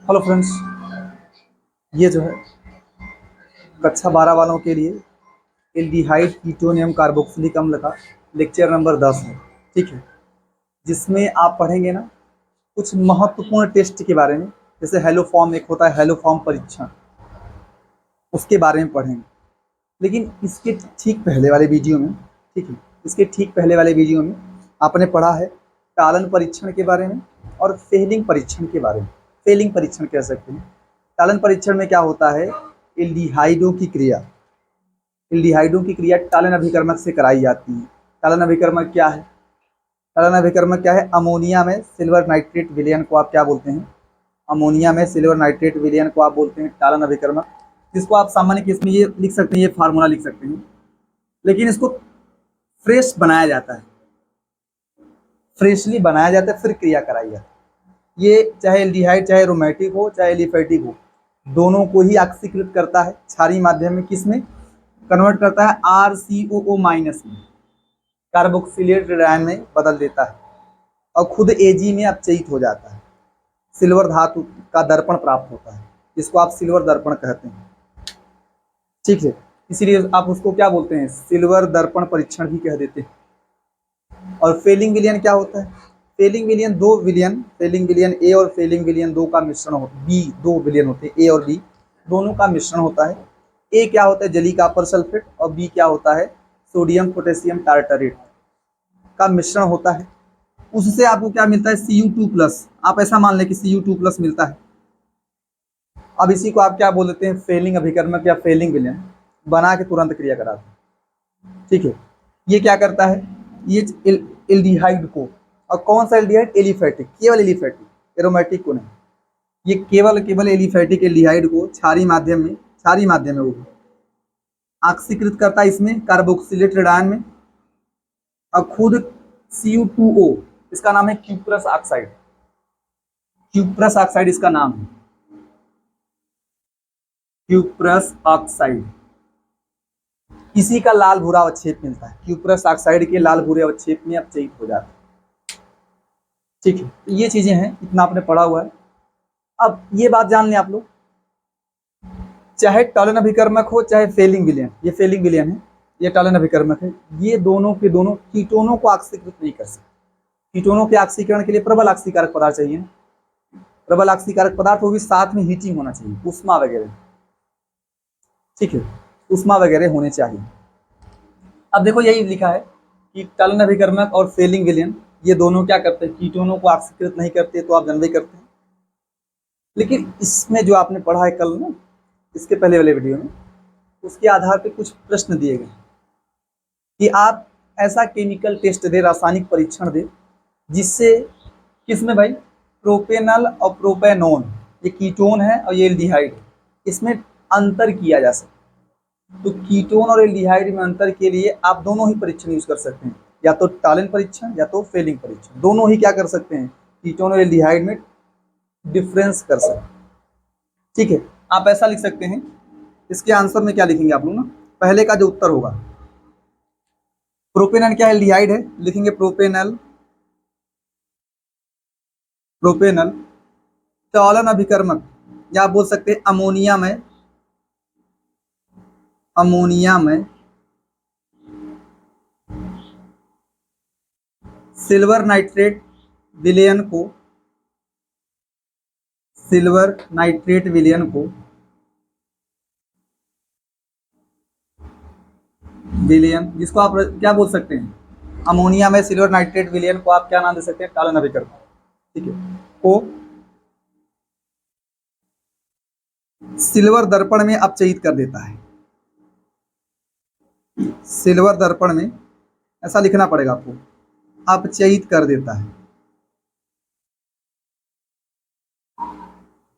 Hello friends, ये जो है कक्षा 12 वालों के लिए एल्डिहाइड कीटोन एवं कार्बोक्सिलिक अम्ल का लेक्चर नंबर 10 है। ठीक है, जिसमें आप पढ़ेंगे ना कुछ महत्वपूर्ण टेस्ट के बारे में। जैसे हेलोफॉर्म, एक होता है हेलोफॉर्म परीक्षण, उसके बारे में पढ़ेंगे। लेकिन इसके ठीक पहले वाले वीडियो में, ठीक है, इसके ठीक पहले वाले वीडियो में आपने पढ़ा है टालन परीक्षण के बारे में और फेलिंग परीक्षण के बारे में। फेलिंग परीक्षण कह सकते हैं। टालन परीक्षण में क्या होता है, एल्डिहाइडों की क्रिया, एल्डिहाइडों की क्रिया टालन अभिकर्मक से कराई जाती है। टालन अभिकर्मक क्या है? टालन अभिकर्मक क्या है? अमोनिया में सिल्वर नाइट्रेट विलयन को आप क्या बोलते हैं? अमोनिया में सिल्वर नाइट्रेट विलयन को आप बोलते हैं टालन अभिकर्मक, जिसको आप सामान्य केस में ये लिख सकते हैं, ये फार्मूला लिख सकते हैं। लेकिन इसको फ्रेश बनाया जाता है, फ्रेशली बनाया जाता है, फिर क्रिया कराई जाती है। ये चाहे एल्डिहाइड, चाहे एरोमेटिक हो, चाहे एलिफेटिक हो, दोनों को ही ऑक्सीकृत करता है क्षारीय माध्यम में। किस में कन्वर्ट करता है? RCOO माइनस में, कार्बोक्सिलेट आयन में बदल देता है और खुद Ag में अपचयित हो जाता है। सिल्वर धातु का दर्पण प्राप्त होता है, जिसको आप सिल्वर दर्पण कहते हैं। ठीक है, इसीलिए आप उसको क्या बोलते हैं? सिल्वर दर्पण परीक्षण भी कह देते हैं। और फेलिंग विलयन क्या होता है? फेलिंग विलयन दो विलयन, फेलिंग विलयन ए और फेलिंग विलयन दो का मिश्रण होता है। बी, दो विलयन होते हैं, ए और बी दोनों का मिश्रण होता है। ए क्या होता है? जली कॉपर सल्फेट, और बी क्या होता है? सोडियम पोटेशियम टार्टरेट का मिश्रण होता है। उससे आपको क्या मिलता है? Cu2+। आप ऐसा मान लें कि Cu2+ मिलता है। अब इसी को आप क्या बोल देते हैं? फेलिंग अभिकर्मक या फेलिंग विलयन बना के तुरंत क्रिया कराते हैं। ठीक है, ये क्या करता है? ये एल्डिहाइड को, और कौन सा एल्डिहाइड? एलिफेटिक, केवल एलिफेटिक, एरोमेटिक को नहीं। ये केवल एलिफेटिक एल्डिहाइड को क्षारीय माध्यम में, क्षारीय माध्यम में वो ऑक्सीकृत करता है, इसमें कार्बोक्सिलेट आयन में, और खुद Cu2O, इसका नाम है क्यूप्रस ऑक्साइड। क्यूप्रस ऑक्साइड इसका नाम है, क्यूप्रस ऑक्साइड। इसी का लाल भूरा अवक्षेप मिलता है, क्यूप्रस ऑक्साइड के लाल भूरे अवक्षेप में अपचयित हो जाता है। ठीक है, तो ये चीजें हैं, इतना आपने पढ़ा हुआ है। अब ये बात जान लें आप लोग, चाहे टालन अभिकर्मक हो चाहे फेलिंग विलयन, ये फेलिंग विलयन है, ये टालन अभिकर्मक है, ये दोनों के दोनों कीटोनों को ऑक्सीकृत नहीं कर सकते। कीटोनों के ऑक्सीकरण के लिए प्रबल ऑक्सीकारक पदार्थ चाहिए। प्रबल ऑक्सीकारक पदार्थ, वो भी साथ में हीटिंग होना चाहिए, उष्मा वगैरह। ठीक है, उष्मा वगैरह होने चाहिए। अब देखो यही लिखा है कि टालन अभिकर्मक और फेलिंग विलयन ये दोनों क्या करते हैं? कीटोनों को ऑक्सीकृत नहीं करते, तो आप जानते ही करते हैं। लेकिन इसमें जो आपने पढ़ा है कल ना, इसके पहले वाले वीडियो में, उसके आधार पे कुछ प्रश्न दिए गए कि आप ऐसा केमिकल टेस्ट दे, रासायनिक परीक्षण दे, जिससे किसमें भाई? प्रोपेनल और प्रोपेनोन, ये कीटोन है और ये एल्डिहाइड है, इसमें अंतर किया जा सके। तो कीटोन और एल्डिहाइड में अंतर के लिए आप दोनों ही परीक्षण यूज कर सकते हैं, या तो टालन परीक्षण या तो फेलिंग परीक्षण, दोनों ही क्या कर सकते हैं? कीटोन और एल्डिहाइड में डिफरेंस कर सकते हैं। ठीक है, आप ऐसा लिख सकते हैं। इसके आंसर में क्या लिखेंगे आप लोग ना? पहले का जो उत्तर होगा, प्रोपेनल क्या है? एल्डिहाइड है, लिखेंगे प्रोपेनल, प्रोपेनल टालन अभिकर्मक, या आप बोल सकते हैं अमोनिया में, अमोनिया में सिल्वर नाइट्रेट विलयन को, सिल्वर नाइट्रेट विलयन को, विलयन जिसको आप क्या बोल सकते हैं? अमोनिया में सिल्वर नाइट्रेट विलयन को आप क्या नाम दे सकते हैं? टालन अभिकर्मक। ठीक है, को सिल्वर दर्पण में अपचयित कर देता है। सिल्वर दर्पण में, ऐसा लिखना पड़ेगा आपको, अपचयित कर देता है,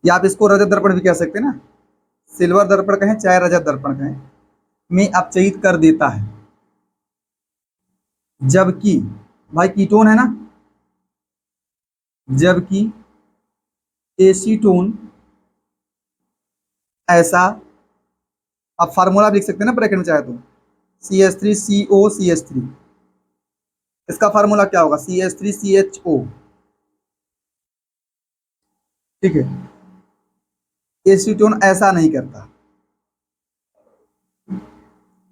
या आप इसको रजत दर्पण भी कह सकते हैं ना। सिल्वर दर्पण कहें चाहे रजत दर्पण कहें, में अपचयित कर देता है। जबकि भाई कीटोन है ना, जबकि एसीटोन ऐसा, आप फार्मूला लिख सकते हैं ना ब्रैकेट में चाहे तो, CH3COCH3, इसका फार्मूला क्या होगा? CH3CHO। ठीक है, एसीटोन ऐसा नहीं करता।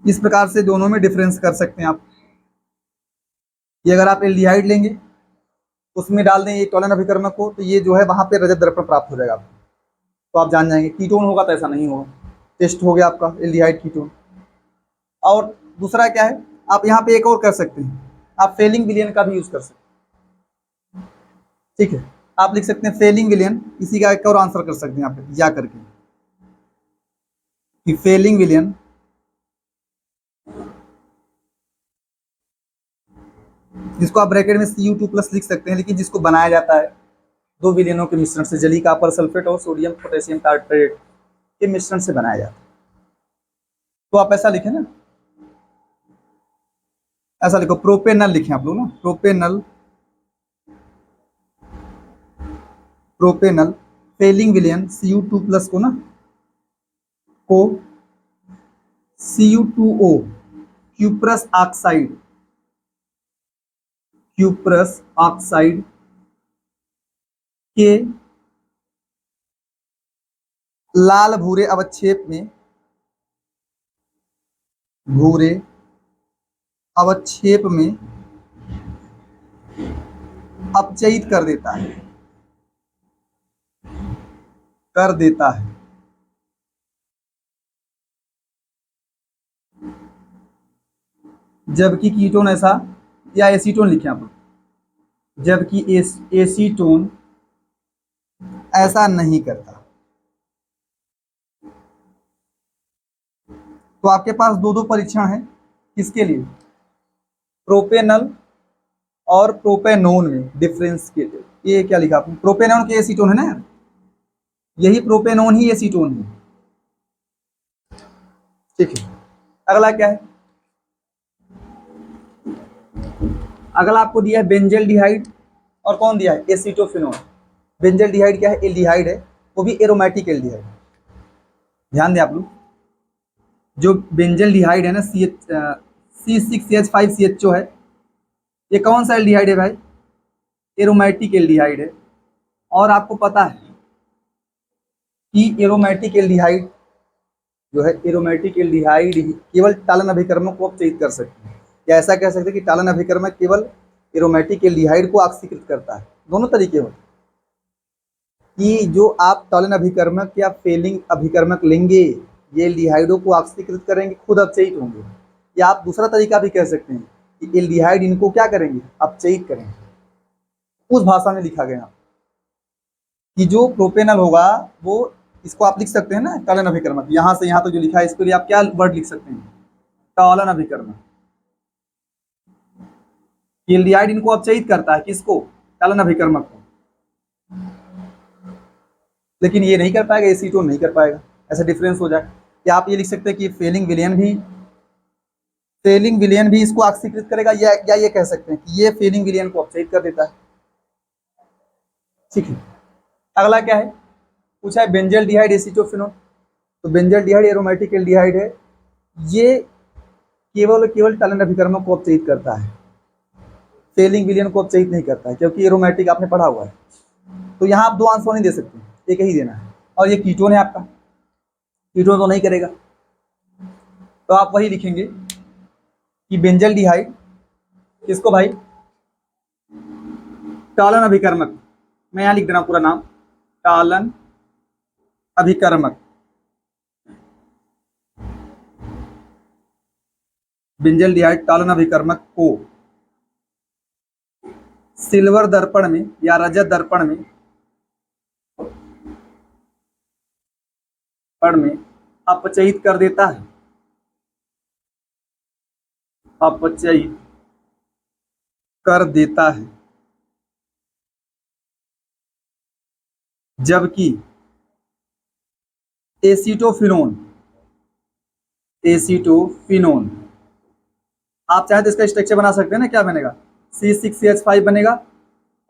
इस प्रकार से दोनों में डिफरेंस कर सकते हैं आप। ये अगर आप एल्डिहाइड लेंगे, उसमें डाल दें ये टॉलन अभिकर्मक को, तो ये जो है वहां पे रजत दर्पण प्राप्त हो जाएगा आपको। तो आप जान जाएंगे। कीटोन होगा तो ऐसा नहीं होगा। टेस्ट हो गया आपका एल्डिहाइड कीटोन। और दूसरा क्या है, आप यहाँ पे एक और कर सकते हैं, आप फेलिंग विलियन का भी यूज कर सकते हैं। ठीक है, आप लिख सकते हैं फेलिंग विलियन। इसी का एक और आंसर कर सकते हैं आप या करके कि फेलिंग विलियन जिसको आप ब्रैकेट में Cu2+ लिख सकते हैं, लेकिन जिसको बनाया जाता है दो विलियनों के मिश्रण से, जली कॉपर सल्फेट और सोडियम पोटेशियम टार्ट्रेट के मिश्रण से बनाया जाता है। तो आप ऐसा लिखें ना, ऐसा लिखो, प्रोपेनल लिखें आप लोग ना, प्रोपेनल, प्रोपेनल फेलिंग विलियन Cu2+ को ना, को Cu2O cuprous oxide, cuprous oxide के लाल भूरे अवक्षेप में, भूरे अवक्षेप में अपचयित कर देता है, कर देता है। जबकि कीटोन ऐसा, या एसीटोन लिखें आप, जबकि एसीटोन ऐसा नहीं करता। तो आपके पास दो दो परीक्षण है, किसके लिए, प्रोपेनल और प्रोपेनोन में डिफरेंस के लिए। ये क्या लिखा आपने, प्रोपेनोन के एसीटोन है ना, यही प्रोपेनोन ही एसीटोन है। ठीक है, अगला क्या है, अगला आपको दिया है बेंजल्डिहाइड, और कौन दिया है, एसीटोफिनोन। बेंजल्डिहाइड क्या है, एल्डिहाइड है, वो भी एरोमेटिक एल्डिहाइड। ध्यान दें आप लोग, जो बेंजल्डिहाइड है ना, C6H5CHO है, ये कौन सा एल्डिहाइड है भाई, एरोमेटिक एल्डिहाइड है। और आपको पता है कि एरोमेटिक एल्डिहाइड जो है, एरोमेटिक एल्डिहाइड ही केवल टालन अभिकर्मक को अपचयित कर सकते हैं, या ऐसा कह सकते हैं कि टालन अभिकर्मक केवल एरोमेटिक एल्डिहाइड को ऑक्सीकृत करता है। दोनों तरीके होते हैं कि जो आप टालन अभिकर्मक या फेलिंग अभिकर्मक लेंगे, ये एल्डिहाइडों को ऑक्सीकृत करेंगे, खुद अपचयित होंगे। या आप दूसरा तरीका भी कह सकते हैं कि एल्डिहाइड इनको क्या करेंगे, अपचयित करेंगे। उस भाषा में लिखा गया कि जो प्रोपेनल होगा वो, इसको आप लिख सकते हैं ना टालन अभिकर्मक, यहाँ से यहाँ तक जो लिखा है इसके लिए आप क्या वर्ड लिख सकते हैं, टालन अभिकर्मक। एल्डिहाइड इनको अपचयित करता है, किसको, टालन अभिकर्मक को, लेकिन ये नहीं कर पाएगा, एसीटोन नहीं कर पाएगा। ऐसा डिफरेंस हो जाए। या आप ये लिख सकते हैं कि फेलिंग विलियन भी, फेलिंग विलियन भी इसको ऑक्सीकृत करेगा, या ये कह सकते हैं कि ये फेलिंग विलियन को अपचयित कर देता है। ठीक है, अगला क्या है, पूछा है बेंजल्डिहाइड एसीटोफिनोन। तो बेंजल्डिहाइड एरोमेटिक एल्डिहाइड है, ये केवल केवल टालन अभिकर्मक को अपचयित करता है, फेलिंग विलियन को अपचयित नहीं करता है, क्योंकि एरोमेटिक आपने पढ़ा हुआ है। तो यहाँ आप दो आंसर नहीं दे सकते, एक ही देना है। और ये कीटोन है आपका, कीटोन तो नहीं करेगा, तो आप वही लिखेंगे कि बेंजल्डिहाइड किसको भाई, टालन अभिकर्मक, मैं यहाँ लिख दे रहा हूँ पूरा नाम, टालन अभिकर्मक, बेंजल्डिहाइड टालन अभिकर्मक को सिल्वर दर्पण में या रजत दर्पण में अपचयित कर देता है, अपचयित कर देता है। जबकि एसीटोफिनोन, एसीटोफिनोन आप चाहे तो इसका स्ट्रक्चर बना सकते हैं ना, क्या बनेगा, C6CH5 बनेगा,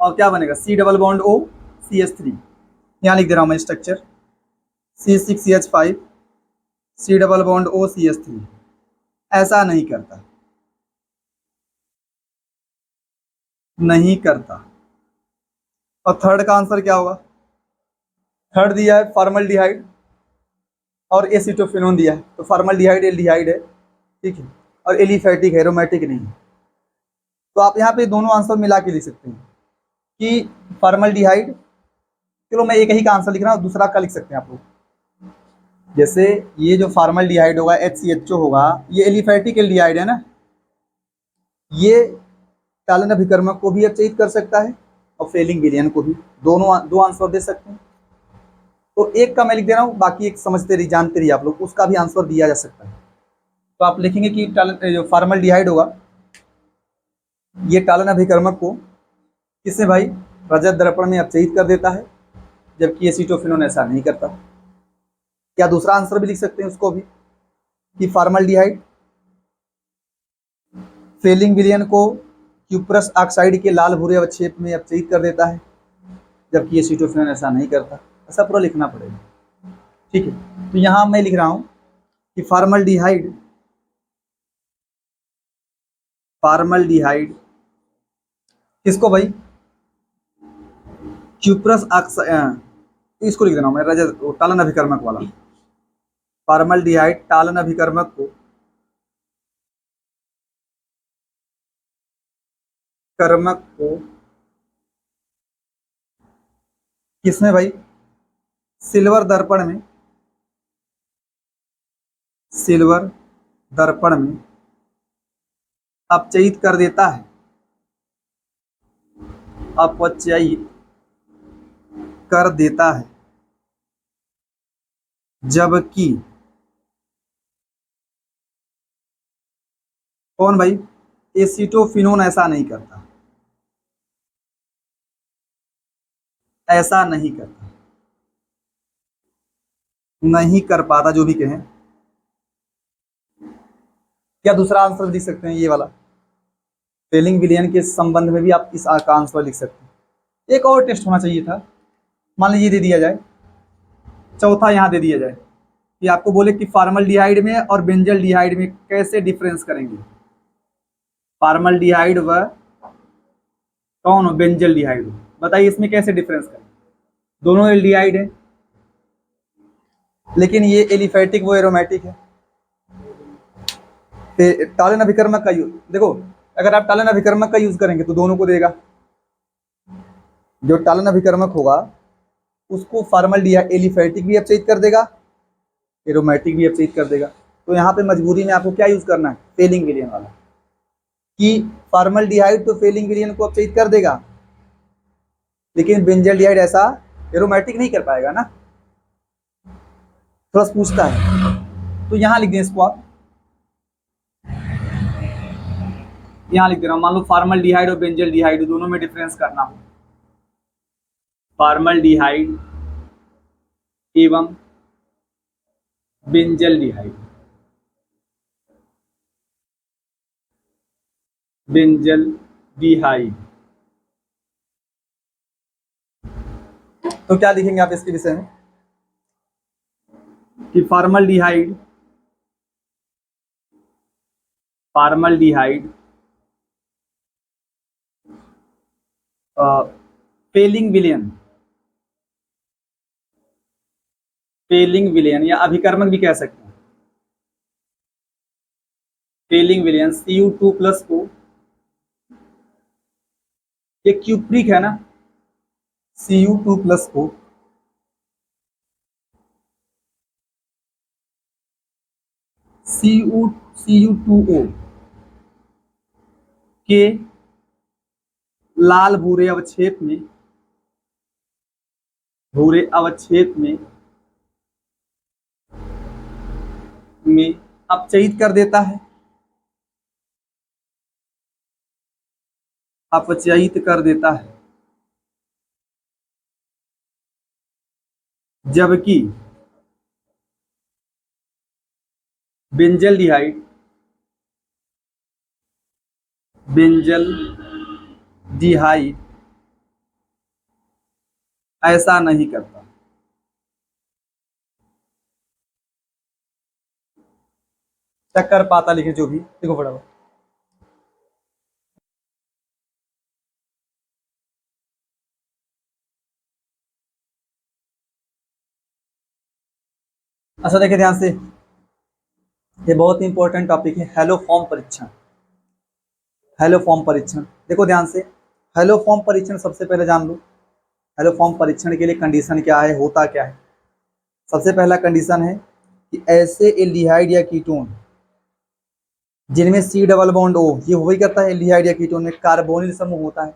और क्या बनेगा, C double bond O CH3। यहाँ लिख दे रहा हूँ मैं structure, C6CH5 C double bond O CH3। ऐसा नहीं करता, नहीं करता। और थर्ड का आंसर क्या होगा, थर्ड दिया है फॉर्मल्डिहाइड और एसीटोफिनोन दिया है। तो फॉर्मल्डिहाइड एल्डिहाइड है, ठीक है, और एलिफैटिक है, एरोमेटिक नहीं है। तो आप यहाँ पे दोनों आंसर मिला के लिख सकते हैं कि फॉर्मल्डिहाइड, चलो मैं एक ही का आंसर लिख रहा हूँ, दूसरा का लिख सकते हैं आप लोग। जैसे ये जो फॉर्मल्डिहाइड होगा HCHO होगा, ये एलिफैटिक एल्डिहाइड है ना, ये टालन अभिकर्मक को भी अपचयित कर सकता है और फेलिंग विलयन को भी, दोनों दो आंसर दे सकते हैं। तो एक का मैं लिख दे रहा हूँ, बाकी एक समझते रहिए, जानते रहिए आप लोग, उसका भी आंसर दिया जा सकता है। तो आप लिखेंगे कि जो फॉर्मल्डिहाइड होगा, ये टालन अभिकर्मक को किससे भाई, रजत दर्पण में अपचयित कर देता है, जबकि एसीटोफिनोन ऐसा नहीं करता। क्या दूसरा आंसर भी लिख सकते हैं उसको भी, कि फॉर्मल्डिहाइड फेलिंग विलयन को क्यूप्रस ऑक्साइड के लाल भूरे अवक्षेप में अपचयित कर देता है, जबकि एसीटोफिनोन ऐसा नहीं करता। ऐसा पूरा लिखना पड़ेगा, ठीक है। तो यहाँ मैं लिख रहा हूँ कि फॉर्मल्डिहाइड किसको भाई, क्यूप्रस ऑक्साइड, इसको लिख देना मैं, रजत टालन अभिकर्मक वाला, फॉर्मल्डिहाइड टालन अभिकर्मक को किसमें भाई, सिल्वर दर्पण में अपचयित कर देता है, अपचयित कर देता है, जबकि कौन भाई, एसीटोफिनोन ऐसा नहीं करता, ऐसा नहीं करता, नहीं कर पाता, जो भी कहें। क्या दूसरा आंसर लिख सकते हैं, ये वाला फेलिंग विलयन के संबंध में भी आप इस का आंसर लिख सकते हैं। एक और टेस्ट होना चाहिए था, मान लीजिए दे दिया जाए, चौथा यहाँ दे दिया जाए कि आपको बोले कि फॉर्मल्डिहाइड में और बेंजल्डिहाइड में कैसे डिफरेंस करेंगे, फॉर्मल्डिहाइड व कौन हो, बेंजल्डिहाइड, बताइए इसमें कैसे डिफरेंस करें। दोनों एल्डिहाइड है, लेकिन ये एलिफैटिक वो एरोमेटिक है। टालन अभिकर्मक का यूज देखो, अगर आप टालन अभिकर्मक का यूज करेंगे तो दोनों को देगा, जो टालन अभिकर्मक होगा उसको फॉर्मल्डिहाइड एलिफैटिक भी अपचयित कर देगा, एरोमेटिक भी अपचयित कर देगा। तो यहाँ पे मजबूरी में आपको क्या यूज करना है, फेलिंग विलयन वाला, कि फॉर्मल्डिहाइड तो फेलिंग विलयन को अपचयित कर देगा, लेकिन बेंजल्डिहाइड ऐसा एरोमेटिक नहीं कर पाएगा ना, थोड़ा पूछता है। तो यहाँ लिख दें इसको आप, यहाँ लिख दे रहा हूँ, मान लो फॉर्मल्डिहाइड और बेंजल्डिहाइड दोनों में डिफरेंस करना हो, फॉर्मल्डिहाइड एवं बेंजल्डिहाइड, तो क्या लिखेंगे आप इसके विषय में, कि फॉर्मल्डिहाइड फेलिंग विलयन या अभिकर्मक भी कह सकते हैं, फेलिंग विलयन Cu2+ को, ये क्यूप्रिक है ना, Cu2+ को Cu2O के लाल भूरे अवक्षेप में अपचयित कर देता है, जबकि बेंजल्डिहाइड ऐसा नहीं करता। टक्कर पाता लिखे जो भी, देखो फटाफट। अच्छा देखिए ध्यान से, ये बहुत ही इंपॉर्टेंट टॉपिक है, हेलो फॉर्म परीक्षण। हेलो फॉर्म परीक्षण देखो ध्यान से, हेलो फॉर्म परीक्षण सबसे पहले जान लो। हेलो फॉर्म परीक्षण के लिए कंडीशन क्या है, होता क्या है। सबसे पहला कंडीशन है कि ऐसे एल्डिहाइड या कीटोन जिनमें सी डबल बॉन्ड ओ, ये वही करता है एल्डिहाइड या कीटोन में कार्बोनिल समूह होता है।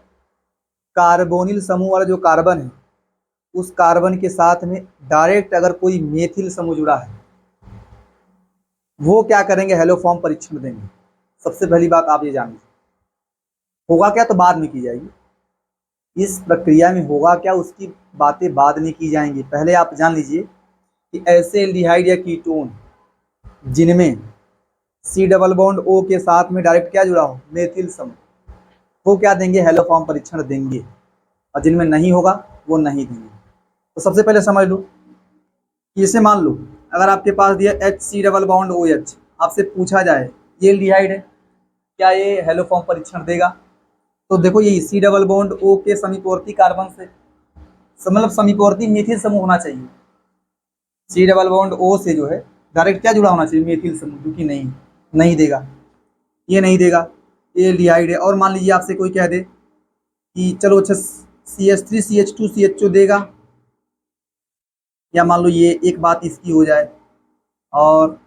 कार्बोनिल समूह वाला जो कार्बन है, उस कार्बन के साथ में डायरेक्ट अगर कोई मेथिल समूह जुड़ा है, वो क्या करेंगे, हेलो फॉर्म परीक्षण देंगे। सबसे पहली बात आप ये जान लीजिए, होगा क्या तो बाद में की जाएगी, इस प्रक्रिया में होगा क्या उसकी बातें बाद में की जाएंगी। पहले आप जान लीजिए कि ऐसे एल्डिहाइड या कीटोन जिनमें सी डबल बॉन्ड ओ के साथ में डायरेक्ट क्या जुड़ा हो, मेथिल समूह, वो क्या देंगे, हेलो फॉर्म परीक्षण देंगे। और जिनमें नहीं होगा वो नहीं देंगे। तो सबसे पहले समझ लो कि जैसे मान लो अगर आपके पास दिया H C double bond O H, आपसे पूछा जाए ये एल्डिहाइड है, क्या ये हेलो फॉर्म परीक्षण देगा। तो देखो ये सी डबल बॉन्ड ओ के समीपवर्ती कार्बन से, मतलब समीपवर्ती मेथिल समूह होना चाहिए। सी डबल बॉन्ड ओ से जो है डायरेक्ट क्या जुड़ा होना चाहिए, मेथिल समूह, क्योंकि नहीं नहीं देगा, ये नहीं देगा, ये एल्डिहाइड है। और मान लीजिए आपसे कोई कह दे कि चलो अच्छा C H three C H two C H O देगा, या मान लो ये एक बात इसकी हो जाए और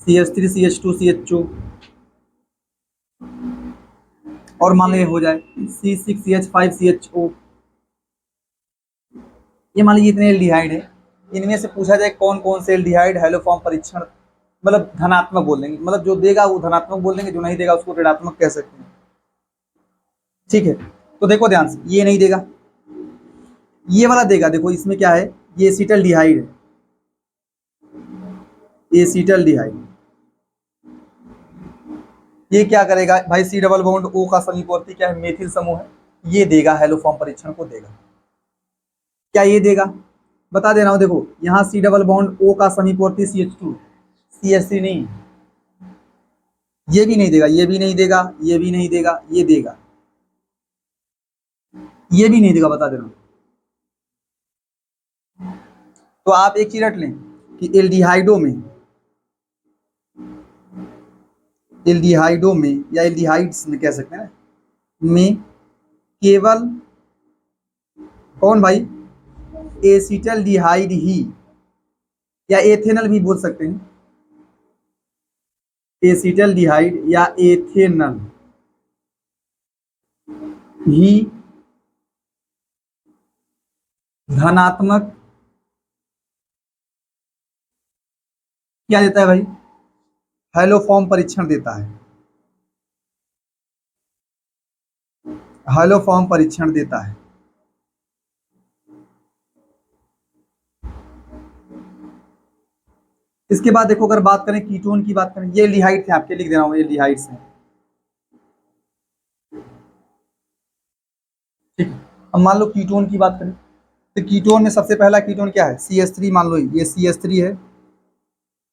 C H three C H two C H O, और मान लीजिए हो जाए C six C H five C H O, ये मान लीजिए इतने एल्डिहाइड है। इनमें से पूछा जाए कौन कौन से एल्डिहाइड हेलो फॉर्म परीक्षण, मतलब धनात्मक बोल देंगे, मतलब जो देगा वो धनात्मक बोल देंगे, जो नहीं देगा उसको ऋणात्मक कह सकते हैं। ठीक है, तो देखो ध्यान से, ये नहीं देगा, ये वाला देगा। देखो इसमें क्या है, ये एसिटल्डिहाइड है, एसिटल्डिहाइड। ये क्या करेगा भाई, सी डबल बॉन्ड ओ का समीपवर्ती क्या है, मेथिल समूह है, ये देगा, हेलो फॉर्म परीक्षण को देगा। क्या ये देगा, बता दे रहा हूं। देखो यहाँ सी डबल बॉन्ड ओ का समीपवर्ती C H two, C H C नहीं, ये भी नहीं देगा, ये भी नहीं देगा, ये भी नहीं देगा, ये देगा, ये भी नहीं देगा, बता दे रहा हूं। तो आप एक चीज रट लें कि एल्डिहाइडो में या एल्डिहाइड्स में कह सकते हैं में केवल कौन भाई, एसिटल्डिहाइड ही, या एथेनल भी बोल सकते हैं, एसिटल्डिहाइड या एथेनल ही धनात्मक क्या देता है भाई, हेलो फॉर्म परीक्षण देता है, हेलो फॉर्म परीक्षण देता है। इसके बाद देखो, अगर बात करें कीटोन की बात करें, ये एल्डिहाइड थे, आपके लिख दे रहा हूं, ये एल्डिहाइड्स हैं। ठीक है, अब मान लो कीटोन की बात करें, तो कीटोन में सबसे पहला कीटोन क्या है, सी एच थ्री। मान लो ये सी एच थ्री है,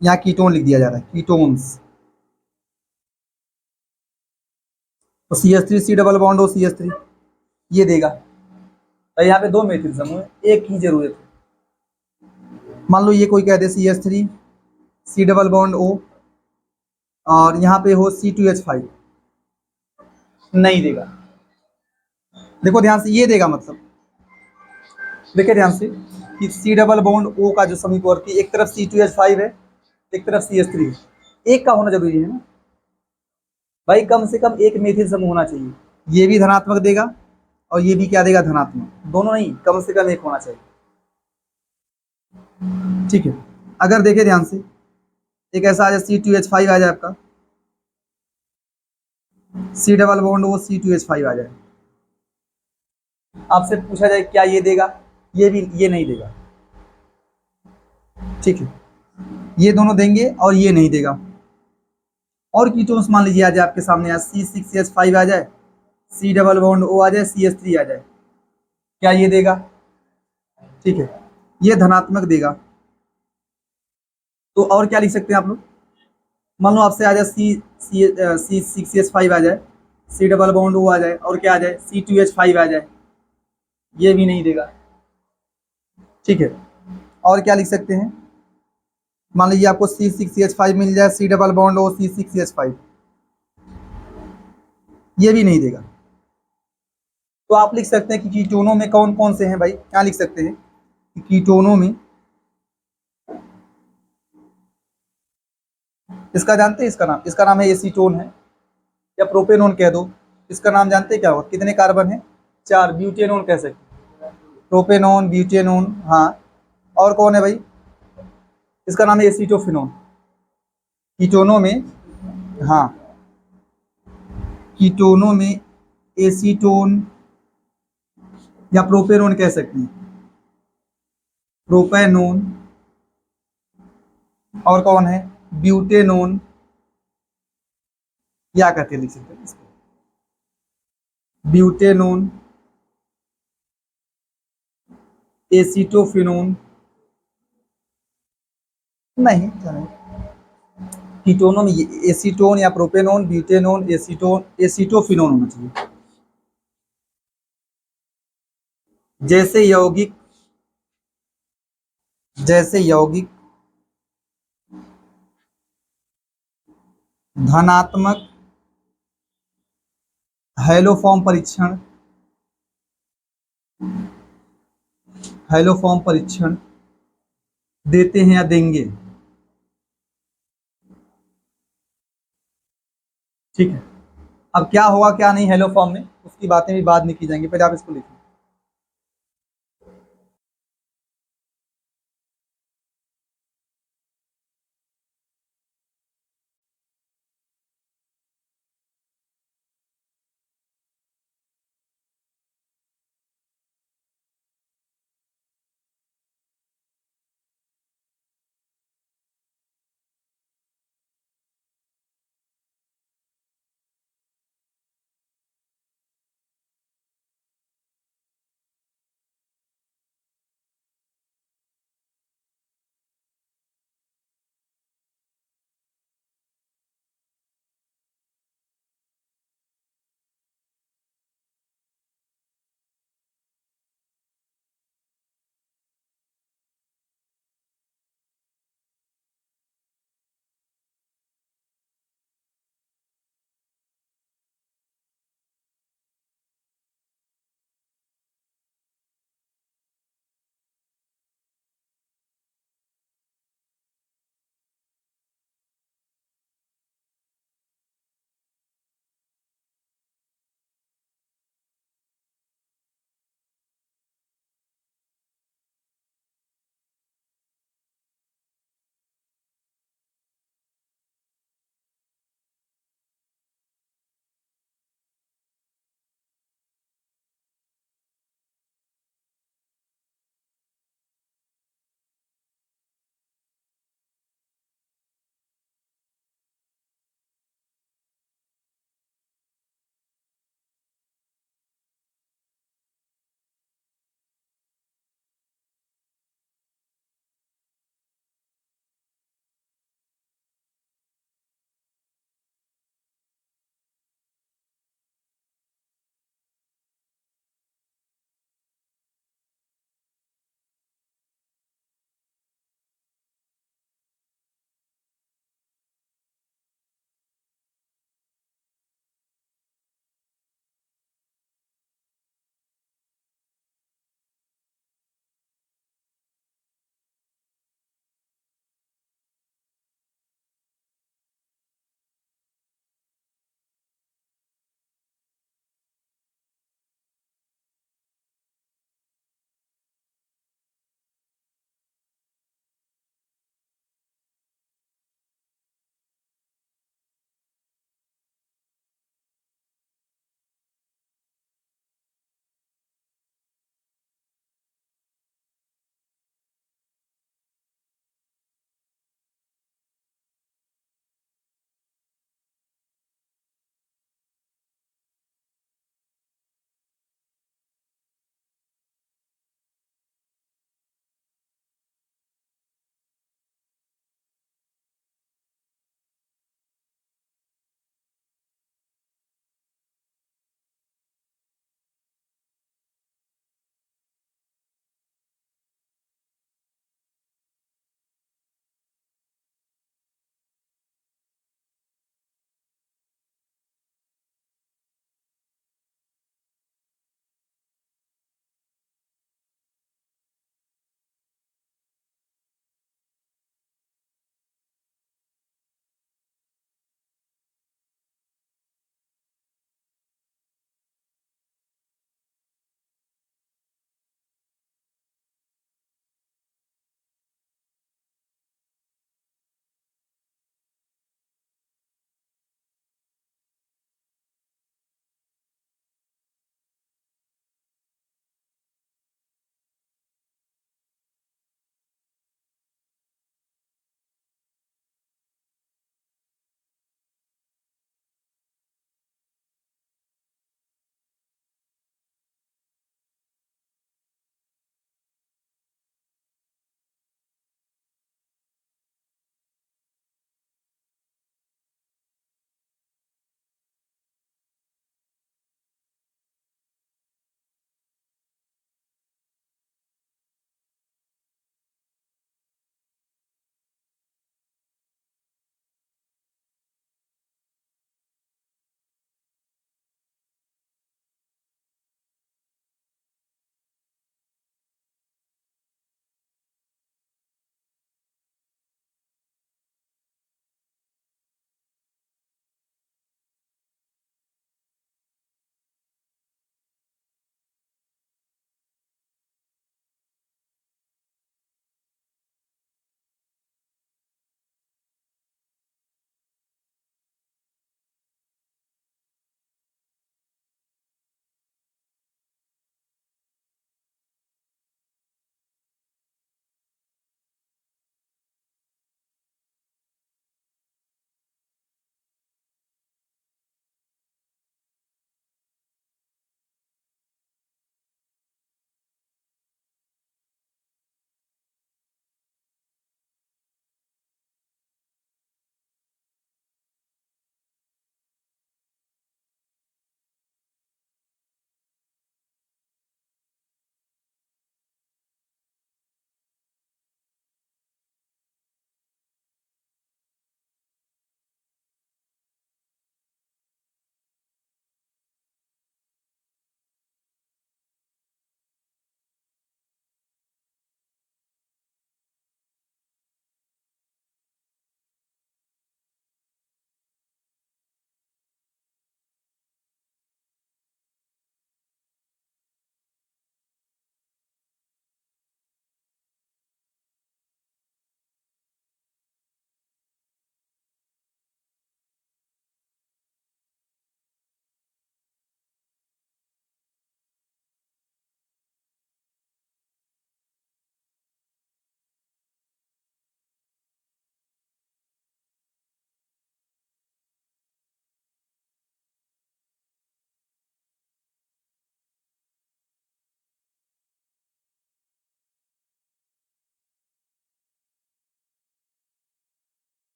यहाँ कीटोन लिख दिया जा रहा है, कीटोन्स। तो C H three C double bond O C H three, ये देगा। तो यहाँ पे दो मेथिल समूह है, एक ही जरूरत है। मान लो ये कोई कह दे C H three C double bond O, और यहाँ पे हो सी टू एच फाइव, नहीं देगा। देखो ध्यान से, ये देगा मतलब, देखिए ध्यान से कि सी डबल बॉन्ड ओ का जो समीपवर्ती, एक तरफ सी टू एच फाइव है, एक तरफ सी एच थ्री है, एक का होना जरूरी है ना भाई, कम से कम एक मेथिल समूह होना चाहिए। ये भी धनात्मक देगा और ये भी क्या देगा, धनात्मक, दोनों नहीं, कम से कम एक होना चाहिए। ठीक है, अगर देखे ध्यान से, एक ऐसा आ जाए सी टू एच फाइव आ जाए आपका, सी डबल बॉन्ड वो सी टू एच फाइव आ जाए, आपसे पूछा जाए क्या ये देगा, ये भी, ये नहीं देगा। ठीक है, ये दोनों देंगे और ये नहीं देगा। और कीटोन्स मान लीजिए आ जाए आपके सामने, सी सिक्स एच फाइव आ जाए, सी डबल बॉन्ड ओ आ जाए, सी एच थ्री आ जाए, क्या ये देगा, ठीक है, ये धनात्मक देगा। तो और क्या लिख सकते हैं आप लोग, मान लो आपसे आ जाए सी सी सी सिक्स एच फाइव आ जाए, सी डबल बॉन्ड ओ आ जाए, और क्या आ जाए, सी टू एच फाइव आ जाए, ये भी नहीं देगा। ठीक है, और क्या लिख सकते हैं, मान लीजिए आपको C6CH5 मिल जाए, C double bond O C6CH5, ये भी नहीं देगा। तो आप लिख सकते हैं कि कीटोनों में कौन कौन से हैं भाई, क्या लिख सकते हैं कि कीटोनों में, इसका जानते हैं, इसका नाम है एसीटोन है, या प्रोपेनोन कह दो। इसका नाम जानते हैं क्या होगा, कितने कार्बन है, 4, ब्यूटेनोन कह सकते हैं, प्रोपेनोन, ब्यूटेनोन, हाँ। और कौन है भाई, इसका नाम है एसीटोफिनोन। कीटोनों में, हाँ, कीटोनों में एसीटोन या प्रोपेनोन कह सकते हैं, प्रोपेनोन। और कौन है, ब्यूटेनोन, क्या कहते हैं लिख सकते हैं इसको, ब्यूटेनोन, एसीटोफिनोन, नहीं कीटोनों में एसीटोन या प्रोपेनोन, ब्यूटेनोन, एसीटोन, एसीटोफिनोन होना चाहिए। जैसे यौगिक, जैसे यौगिक धनात्मक हैलोफॉर्म परीक्षण, हैलोफॉर्म परीक्षण देते हैं या देंगे, ठीक है। अब क्या होगा क्या नहीं हैलोफॉर्म में, उसकी बातें भी बाद में की जाएंगी, पहले आप इसको लिखिए।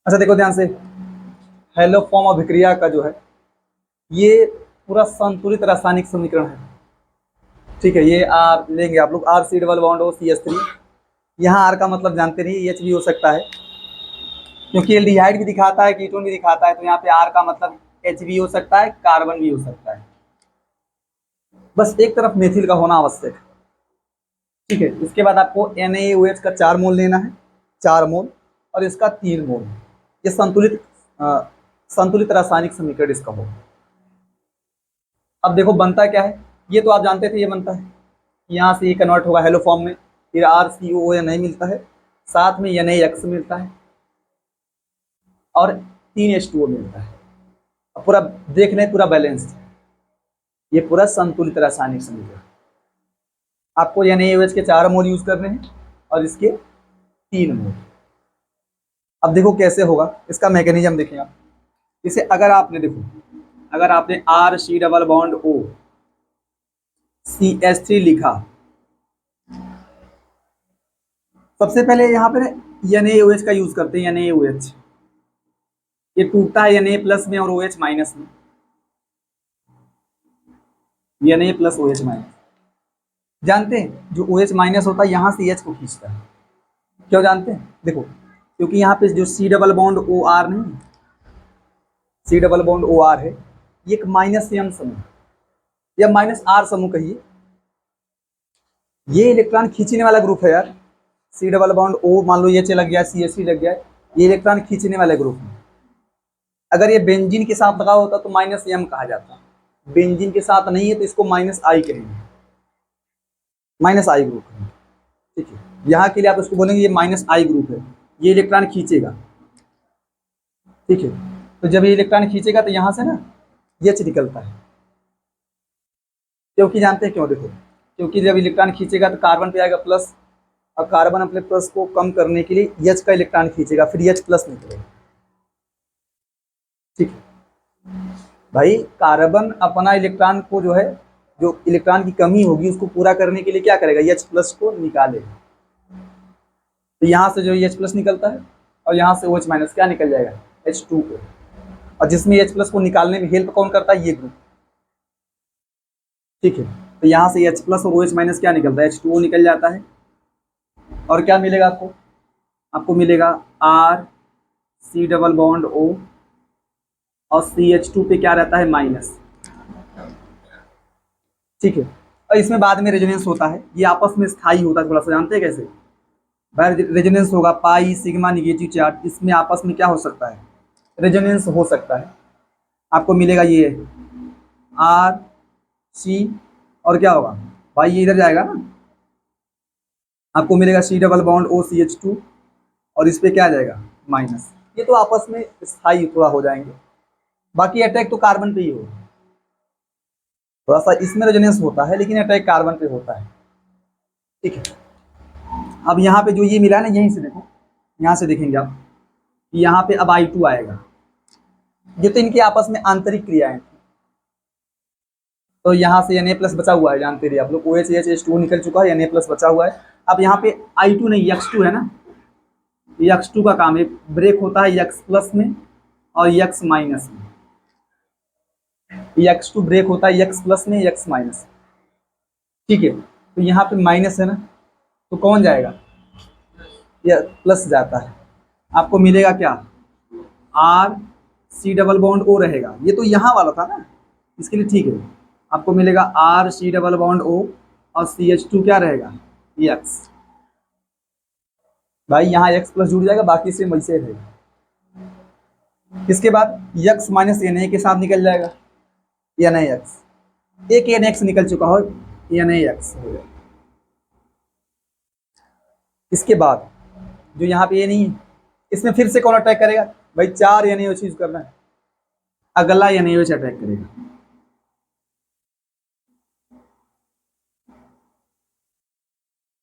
अच्छा देखो ध्यान से, हेलो फॉर्म अभिक्रिया का जो है ये पूरा संतुलित रासायनिक समीकरण है। ठीक है, ये आर लेंगे आप लोग, R C double bond O C S three. यहाँ आर का मतलब जानते नहीं, एच भी हो सकता है क्योंकि एल्डिहाइड भी दिखाता है, कीटोन भी दिखाता है, तो यहाँ पे आर का मतलब एच भी हो सकता है, कार्बन भी हो सकता है। बस एक तरफ मेथिल का होना आवश्यक है। ठीक है, इसके बाद आपको NaOH का 4 मोल लेना है, 4 मोल, और इसका 3 मोल। ये संतुलित रासायनिक समीकरण इसका होगा। अब देखो बनता क्या है, ये तो आप जानते थे, ये बनता है यहाँ से ये कन्वर्ट होगा हेलो फॉर्म में, फिर RCOO नहीं मिलता है, साथ में NaX मिलता है और 3H2O मिलता है। अब पूरा देख लें, पूरा बैलेंस्ड, ये पूरा संतुलित रासायनिक समीकरण। आपको NaOH के 4 मोल यूज करने हैं और इसके 3 मोल। अब देखो कैसे होगा, इसका मैकेनिज्म देखें आप। इसे अगर आपने देखो, अगर आपने RC double bond O CH3 लिखा, सबसे पहले यहाँ पे NaOH का यूज करते हैं, NaOH ये टूटता है Na प्लस में और OH माइनस में, Na प्लस OH माइनस। जानते हैं जो OH माइनस होता है यहाँ से H को खींचता है, क्यों जानते हैं? देखो क्योंकि यहाँ पे जो C डबल बॉन्ड OR नहीं, C डबल बॉन्ड OR है, ये एक माइनस M समूह या माइनस R समूह कहिए, ये इलेक्ट्रॉन खींचने वाला ग्रुप है यार। C डबल बॉन्ड O मान लो ये लग गया, CH3 लग गया, ये इलेक्ट्रॉन खींचने वाले ग्रुप है। अगर ये बेंजीन के साथ लगा होता तो माइनस M कहा जाता, बेंजीन के साथ नहीं है तो इसको माइनस I कहेंगे, माइनस I ग्रुप है। ठीक है, यहाँ के लिए आप उसको बोलेंगे ये माइनस I ग्रुप है, ये इलेक्ट्रॉन खींचेगा। ठीक है, तो जब ये इलेक्ट्रॉन खींचेगा तो यहाँ से ना H निकलता है, क्योंकि जानते हैं क्यों? देखो क्योंकि जब इलेक्ट्रॉन खींचेगा तो कार्बन पे आएगा प्लस, और कार्बन अपने प्लस को कम करने के लिए H का इलेक्ट्रॉन खींचेगा, फिर H प्लस निकलेगा। ठीक है भाई, कार्बन अपना इलेक्ट्रॉन को जो है, जो इलेक्ट्रॉन की कमी होगी उसको पूरा करने के लिए क्या करेगा, H प्लस को निकालेगा। तो यहाँ से जो H प्लस निकलता है और यहाँ से OH माइनस क्या निकल जाएगा, H2O, और जिसमें H प्लस को निकालने में हेल्प कौन करता है, ये ग्रुप। ठीक है, तो यहाँ से H प्लस और OH माइनस क्या निकलता है, H2O निकल जाता है, और क्या मिलेगा आपको, आपको मिलेगा RC डबल बॉन्ड O और CH2 पे क्या रहता है, माइनस। ठीक है, और इसमें बाद में रेजोनेंस होता है, ये आपस में स्थायी होता है, थोड़ा सा जानते हैं कैसे? भाई रेजोनेंस होगा, पाई सिग्मा निगेटिव चार्ज, इसमें आपस में क्या हो सकता है, रेजोनेंस हो सकता है। आपको मिलेगा ये RC, और क्या होगा भाई, ये इधर जाएगा ना, आपको मिलेगा C double bond O CH2, और इस पे क्या आ जाएगा, माइनस। ये तो आपस में स्थायी थोड़ा हो जाएंगे, बाकी अटैक तो कार्बन पे ही होगा, थोड़ा सा इसमें रेजोनेंस होता है लेकिन अटैक कार्बन पे होता है। ठीक है, अब यहाँ पे जो ये मिला है ना, यहीं से देखो, यहाँ से देखेंगे आप, यहाँ पे अब I2 आएगा। ये तो इनके आपस में आंतरिक क्रियाएं, तो यहाँ से Na प्लस बचा हुआ है, जानते रहिए आप लोग, OH H2 निकल चुका है, Na प्लस बचा हुआ है। अब यहाँ पे I2 नहीं, X2 है ना, X2 का काम है, ब्रेक होता है X प्लस में और X माइनस में, X2 ब्रेक होता है X प्लस में, X माइनस। ठीक है, तो यहाँ पे माइनस है ना, तो कौन जाएगा, ये प्लस जाता है, आपको मिलेगा क्या, RC डबल बॉन्ड O रहेगा, ये तो यहाँ वाला था ना, इसके लिए ठीक है, आपको मिलेगा RC डबल बॉन्ड O और CH2 क्या रहेगा, X। भाई यहाँ X प्लस जुड़ जाएगा, बाकी से वैसे रहेगा। इसके बाद X माइनस Na के साथ निकल जाएगा, NaX, एक NaX निकल चुका हो, NaX हो जाएगा। इसके बाद जो यहाँ पे ये नहीं है, इसमें फिर से कौन अटैक करेगा भाई, 4 NaOH यूज करना है, अगला NaOH अटैक करेगा।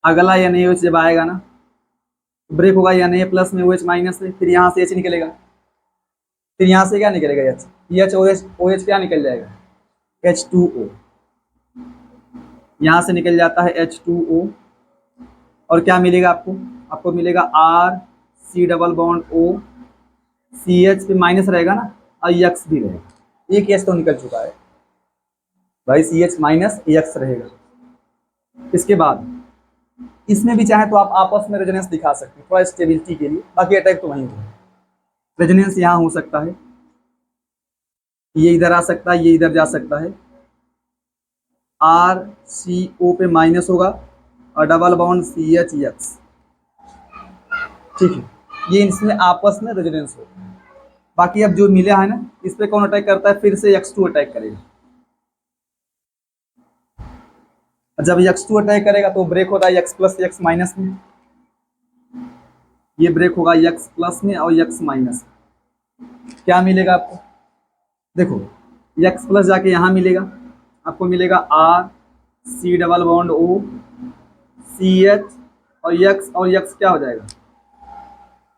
अगला NaOH जब आएगा ना, ब्रेक होगा Na प्लस में OH माइनस में, फिर यहाँ से H निकलेगा, फिर यहाँ से क्या निकलेगा, H OH क्या निकल जाएगा, H2O, यहाँ से निकल जाता है H2O, और क्या मिलेगा आपको, आपको मिलेगा RC double bond O CH पे माइनस रहेगा ना, और X भी रहेगा, एक H तो निकल चुका है भाई, CH माइनस X रहेगा। इसके बाद इसमें भी चाहे तो आप आपस में रेजोनेंस दिखा सकते हैं थोड़ा स्टेबिलिटी के लिए, बाकी अटैक तो वहीं होगा। रेजोनेंस यहाँ हो सकता है, ये इधर आ सकता है, ये इधर जा सकता है, RCO पे माइनस होगा और डबल बॉन्ड CHX, ठीक है, ये इसमें आपस में रेजोनेंस होगा। बाकी अब जो मिला है ना, इस पे कौन अटैक करता है, फिर से X2 अटैक करेगा। जब X2 अटैक करेगा तो ब्रेक होता है X प्लस X माइनस में, ये ब्रेक होगा X प्लस में और X माइनस। क्या मिलेगा आपको, देखो X प्लस जाके यहाँ मिलेगा, आपको मिलेगा RC double bond O CH और X क्या हो जाएगा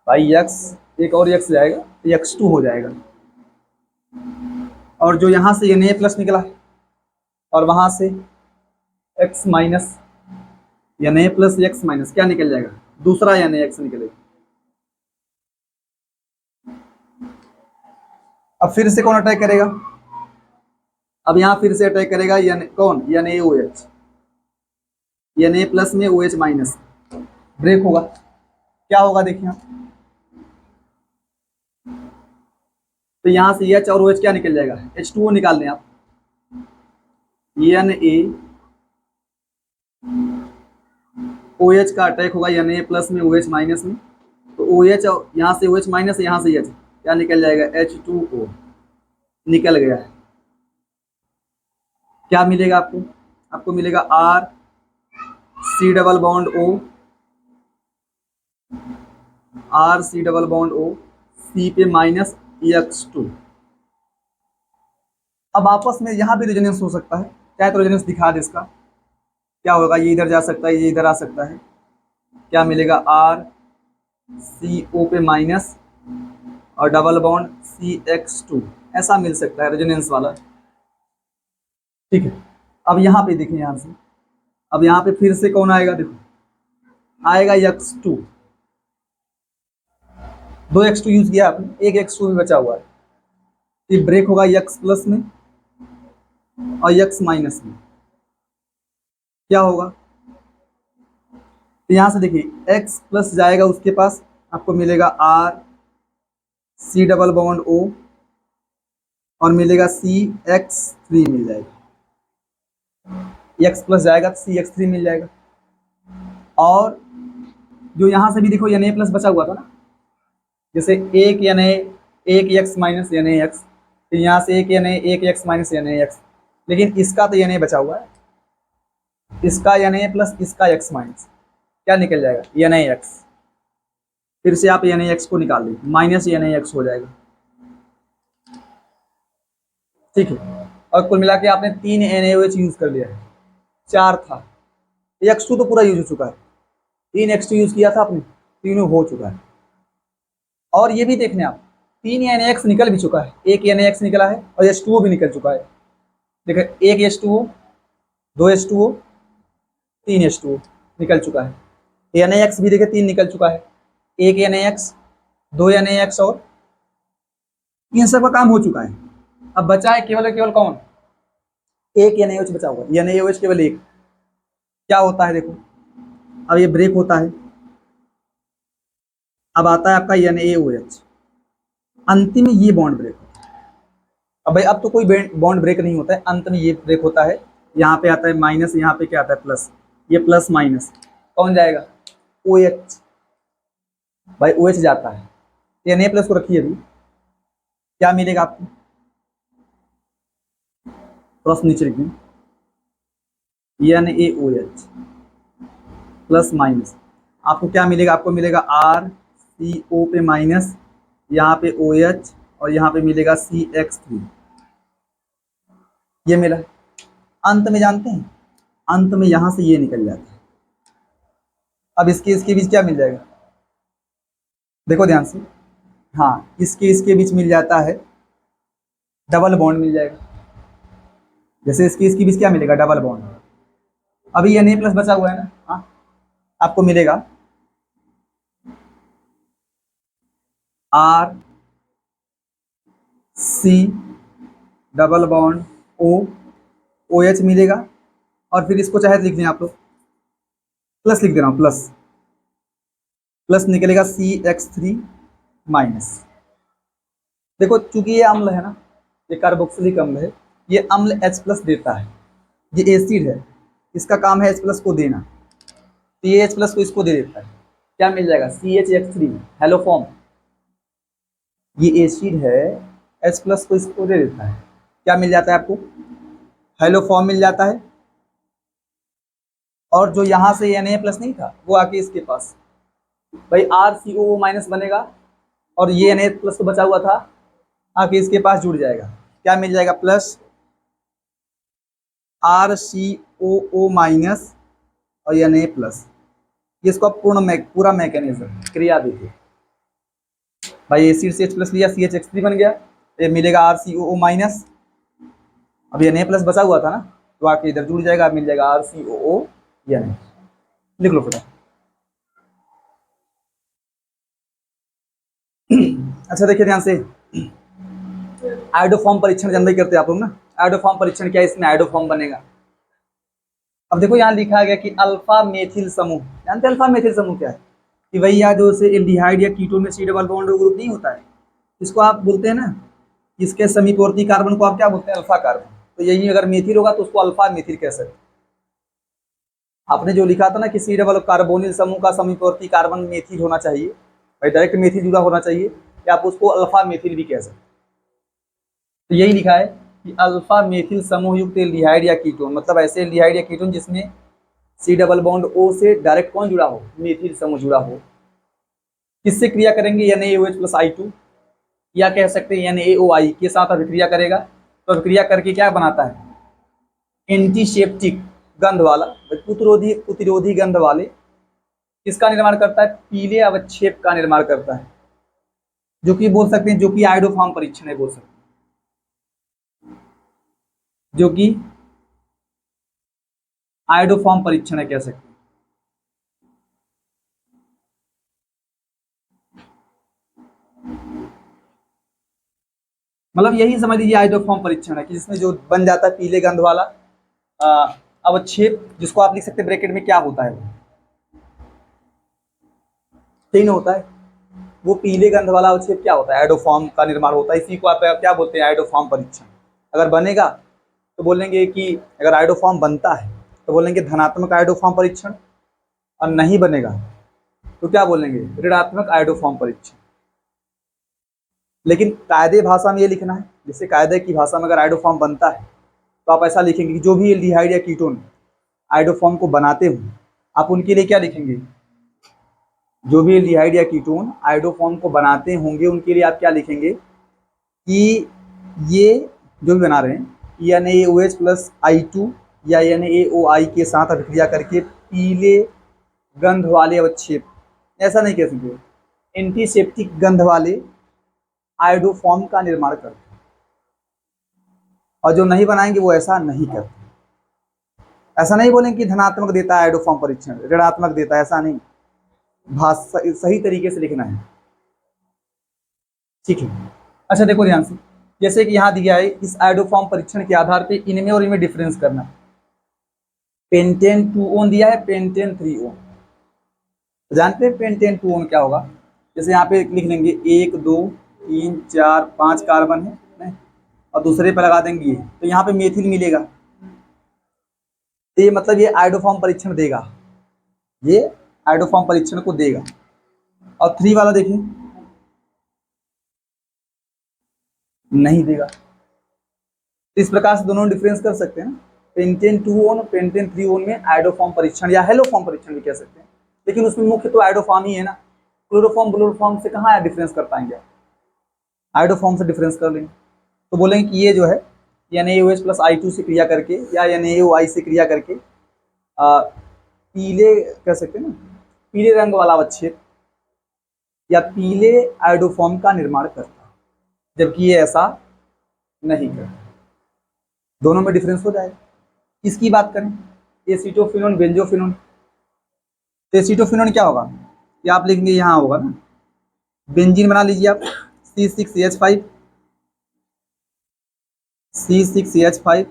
भाई, X एक और X जाएगा तो X2 हो जाएगा। और जो यहाँ से Na प्लस निकला और वहाँ से X minus, Na plus X minus क्या निकल जाएगा, दूसरा NaX निकलेगा। अब फिर से कौन अटैक करेगा, अब यहाँ फिर से अटैक करेगा कौन, NaOH, Na प्लस में OH माइनस, ब्रेक होगा, क्या होगा देखिए आप, तो यहाँ से H और OH क्या निकल जाएगा, H2O निकाल दें आप, OH का अटैक होगा Na प्लस में OH माइनस में, तो OH और यहाँ से OH माइनस, यहाँ से H क्या निकल जाएगा, H2O निकल गया है। क्या मिलेगा आपको, आपको मिलेगा RC double bond O, RC double bond O, C पे माइनस X2। अब आपस में यहाँ भी रेजोनेंस हो सकता है, चाहे तो रेजोनेंस दिखा दे इसका, क्या होगा, ये इधर जा सकता है, ये इधर आ सकता है, क्या मिलेगा RCO पे माइनस और डबल बॉन्ड CX2, ऐसा मिल सकता है रेजोनेंस वाला, ठीक है। अब यहाँ पे देखिए, यहाँ से अब यहाँ पे फिर से कौन आएगा, देखो आएगा X2, दो X2 यूज किया आपने, एक X2 भी बचा हुआ है, ये ब्रेक होगा X प्लस में और X माइनस में, क्या होगा, तो यहाँ से देखिए X प्लस जाएगा उसके पास, आपको मिलेगा RC डबल बॉन्ड O और मिलेगा CX3 मिल जाएगा, X प्लस जाएगा तो CX3 मिल जाएगा। और जो यहाँ से भी देखो Na प्लस बचा हुआ था ना, जैसे एक Na एक X माइनस NaX, तो यहाँ से एक Na एक X माइनस NaX, लेकिन इसका तो Na बचा हुआ है, इसका Na प्लस इसका X माइनस क्या निकल जाएगा, NaX, फिर से आप NaX को निकाल दें, माइनस NaX हो जाएगा, ठीक है। और कुल मिला के आपने 3 NaOH यूज कर लिया है, 4 था, X2 तो पूरा यूज हो चुका है, 3 X2 यूज किया था आपने, तीनों हो चुका है। और ये भी देखने आप 3 NaX निकल भी चुका है, एक NaX निकला है और H2O भी निकल चुका है, देखिए एक H2O, 2 H2O, 3 H2O निकल चुका है, NaX भी देखिए 3 निकल चुका है, एक NaX, 2 NaX और इन सब का काम हो चुका है। अब बचा है केवल कौन, एक NaOH बचा हुआ है, NaOH केवल एक, क्या होता है देखो, अब ये ब्रेक होता है, अब आता है आपका NaOH, अंतिम में ये बॉन्ड ब्रेक होता है। अब भाई अब तो कोई बॉन्ड ब्रेक नहीं होता है, अंत में ये ब्रेक होता है, यहाँ पे आता है माइनस, यहाँ पे क्या आता है प्लस, ये प्लस माइनस कौन जाएगा, OH, भाई OH जाता है, Na प्लस को रखिए अभी, क्या मिलेगा आपको, प्लस नीचे लिखिए, NaOH प्लस माइनस, आपको क्या मिलेगा, आपको मिलेगा RCO पे माइनस, यहाँ पे OH और यहाँ पे मिलेगा CX3, ये मिला। अंत में जानते हैं, अंत में यहाँ से ये निकल जाता है, अब इसके इसके बीच क्या मिल जाएगा, देखो ध्यान से, हाँ इसके इसके बीच मिल जाता है डबल बॉन्ड मिल जाएगा, जैसे इसके इसके बीच क्या मिलेगा, डबल बॉन्ड, अभी ये Na प्लस बचा हुआ है ना, हाँ आपको मिलेगा C double bond O, O H मिलेगा, और फिर इसको चाहे लिख दें आप लोग, प्लस लिख दे रहा हूँ, प्लस प्लस निकलेगा CH3 माइनस। देखो चूंकि ये अम्ल है ना, ये कार्बोक्सिलिक अम्ल है, ये अम्ल H प्लस देता है, ये एसिड है, इसका काम है H प्लस को देना, तो ये H प्लस को इसको दे देता है, क्या मिल जाएगा CHX3 हेलो फॉर्म, ये एसिड है, H प्लस को इसको दे देता है, क्या मिल जाता है आपको, हेलो फॉर्म मिल जाता है। और जो यहाँ से Na प्लस नहीं था वो आके इसके पास भाई RCOO माइनस बनेगा, और ये Na प्लस तो बचा हुआ था आके इसके पास जुड़ जाएगा, क्या मिल जाएगा प्लस RCOO माइनस और Na प्लस। ये इसको पूरा मैकेनिज्म क्रिया देखिए, भाई एसिड से H प्लस लिया, CHX3 बन गया, ये मिलेगा RCOO माइनस, अब ये Na प्लस बचा हुआ था ना, तो आके इधर जुड़ जाएगा, मिल जाएगा RCOO Na। लिख लो फटाफट। अच्छा देखिए ध्यान से, आयोडोफॉर्म परीक्षण जनरली करते हैं आप लोग ना, आयोडोफॉर्म परीक्षण क्या है, इसमें आयोडोफॉर्म बनेगा। अब देखो यहाँ लिखा गया कि अल्फा मेथिल समूह, जानते हैं अल्फा मेथिल समूह क्या है, कि वही या जो से एल्डिहाइड या कीटोन में C डबल बॉन्ड ग्रुप नहीं होता है, इसको आप बोलते हैं ना, इसके समीपवर्ती कार्बन को आप क्या बोलते हैं, अल्फा कार्बन, तो यही अगर मेथिल होगा तो उसको अल्फा मेथिल कह सकते हैं। आपने जो लिखा था ना कि C डबल कार्बोनिल समूह का समीपवर्ती कार्बन मेथिल होना चाहिए, भाई डायरेक्ट मेथिल जुड़ा होना चाहिए, या आप उसको अल्फा मेथिल भी कह सकते हैं। तो यही लिखा है कि अल्फा मेथिल समूह युक्त एल्डिहाइड या कीटोन, मतलब ऐसे एल्डिहाइड या कीटोन जिसमें C डबल बॉन्ड O से डायरेक्ट कौन जुड़ा हो, मेथिल समूह जुड़ा हो, किससे क्रिया करेंगे, NaOH प्लस I2, या कह सकते हैं NaOI के साथ अभिक्रिया करेगा, तो अभिक्रिया करके क्या बनाता है, एंटीसेप्टिक गंध वाला, प्रतिरोधी गंध वाले किसका निर्माण करता है, पीले अवक्षेप का निर्माण करता है, जो कि बोल सकते हैं, जो कि आयोडोफॉर्म परीक्षण है बोल सकते हैं, जो कि आयोडोफॉर्म परीक्षण है कह सकते हैं। मतलब यही समझ लीजिए आयोडोफॉर्म परीक्षण है कि जिसमें जो बन जाता है पीले गंध वाला अवक्षेप, जिसको आप लिख सकते हैं ब्रैकेट में क्या होता है, तीन होता है, वो पीले गंध वाला अवक्षेप क्या होता है, आयोडोफॉर्म का निर्माण होता है, इसी को आप क्या बोलते हैं, आयोडोफॉर्म परीक्षण। अगर बनेगा तो बोलेंगे कि अगर आयोडोफॉर्म बनता है तो बोलेंगे धनात्मक आयोडोफॉर्म परीक्षण, और नहीं बनेगा तो क्या बोलेंगे, ऋणात्मक आयोडोफॉर्म परीक्षण। लेकिन कायदे भाषा में ये लिखना है, जैसे कायदे की भाषा में अगर आयोडोफॉर्म बनता है तो आप ऐसा लिखेंगे कि जो भी एल्डिहाइड या कीटोन आयोडोफॉर्म को बनाते हो, आप उनके लिए क्या लिखेंगे, जो भी एल्डिहाइड या कीटोन आयोडोफॉर्म को बनाते होंगे उनके लिए आप क्या लिखेंगे, कि ये जो भी बना रहे हैं NaOH प्लस I2 या NaOI के साथ अभिक्रिया करके पीले गंध वाले अवक्षेप, ऐसा नहीं कह सकते, एंटीसेप्टिक गंध वाले आयोडोफॉर्म का निर्माण करते हैं, और जो नहीं बनाएंगे वो ऐसा नहीं करते। ऐसा नहीं बोलेंगे कि धनात्मक देता है आयोडोफॉर्म परीक्षण, ऋणात्मक देता है, ऐसा नहीं, भाषा सही तरीके से लिखना है, ठीक है। अच्छा देखो ध्यान से, जैसे कि यहाँ दिया है, इस आयोडोफॉर्म परीक्षण के आधार पे इनमें और इनमें डिफरेंस करना, पेंटेन 2 ओन दिया है, पेंटेन 3 ओन, जानते हैं पेंटेन 2 ओन क्या होगा, जैसे यहाँ पे लिख लेंगे 1 2 3 4 5 कार्बन है, और दूसरे पे लगा देंगे ये, तो यहाँ पे मेथिल मिलेगा, तो ये मतलब ये आयोडोफॉर्म परीक्षण देगा, ये आयोडोफॉर्म परीक्षण को देगा। और 3 वाला देखिए नहीं देगा, तो इस प्रकार से दोनों डिफरेंस कर सकते हैं ना, पेंटेन 2 ओन और पेंटेन 3 ओन में आयोडोफॉर्म परीक्षण या हेलोफॉर्म परीक्षण भी कह सकते हैं, लेकिन उसमें मुख्य तो आयोडोफॉर्म ही है ना, क्लोरोफॉर्म ब्लोरोफॉर्म से कहाँ डिफरेंस कर पाएंगे, आयोडोफॉर्म से डिफरेंस कर लेंगे, तो बोलेंगे कि ये जो है NaOH प्लस I2 से क्रिया करके या NaOI से क्रिया करके पीले कह सकते हैं ना, पीले रंग वाला अवक्षेप या पीले आयोडोफॉर्म का निर्माण करता है, जबकि ये ऐसा नहीं करता, दोनों में डिफरेंस हो जाएगा। इसकी बात करें एसीटोफिनोन बेंजोफिनोन, तो एसीटोफिनोन क्या होगा, ये आप लिखेंगे यहाँ होगा ना, बेंजीन बना लीजिए आप C6H5, C6H5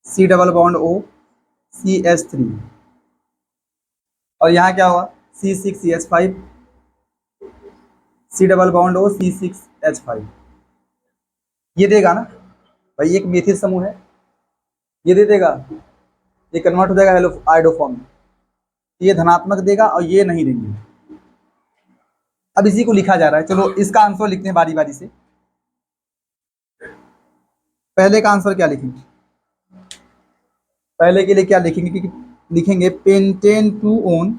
C double bond O CH3, और यहाँ क्या हुआ C6CH5 C double bond O C6H5। ये देगा ना भाई, एक मेथिल समूह है, ये दे देगा, ये कन्वर्ट हो जाएगा हेलो आयोडोफॉर्म में, ये धनात्मक देगा और ये नहीं देंगे। अब इसी को लिखा जा रहा है, चलो इसका आंसर लिखते हैं बारी बारी से। पहले का आंसर क्या लिखेंगे, पहले के लिए क्या लिखेंगे कि लिखेंगे pentane two own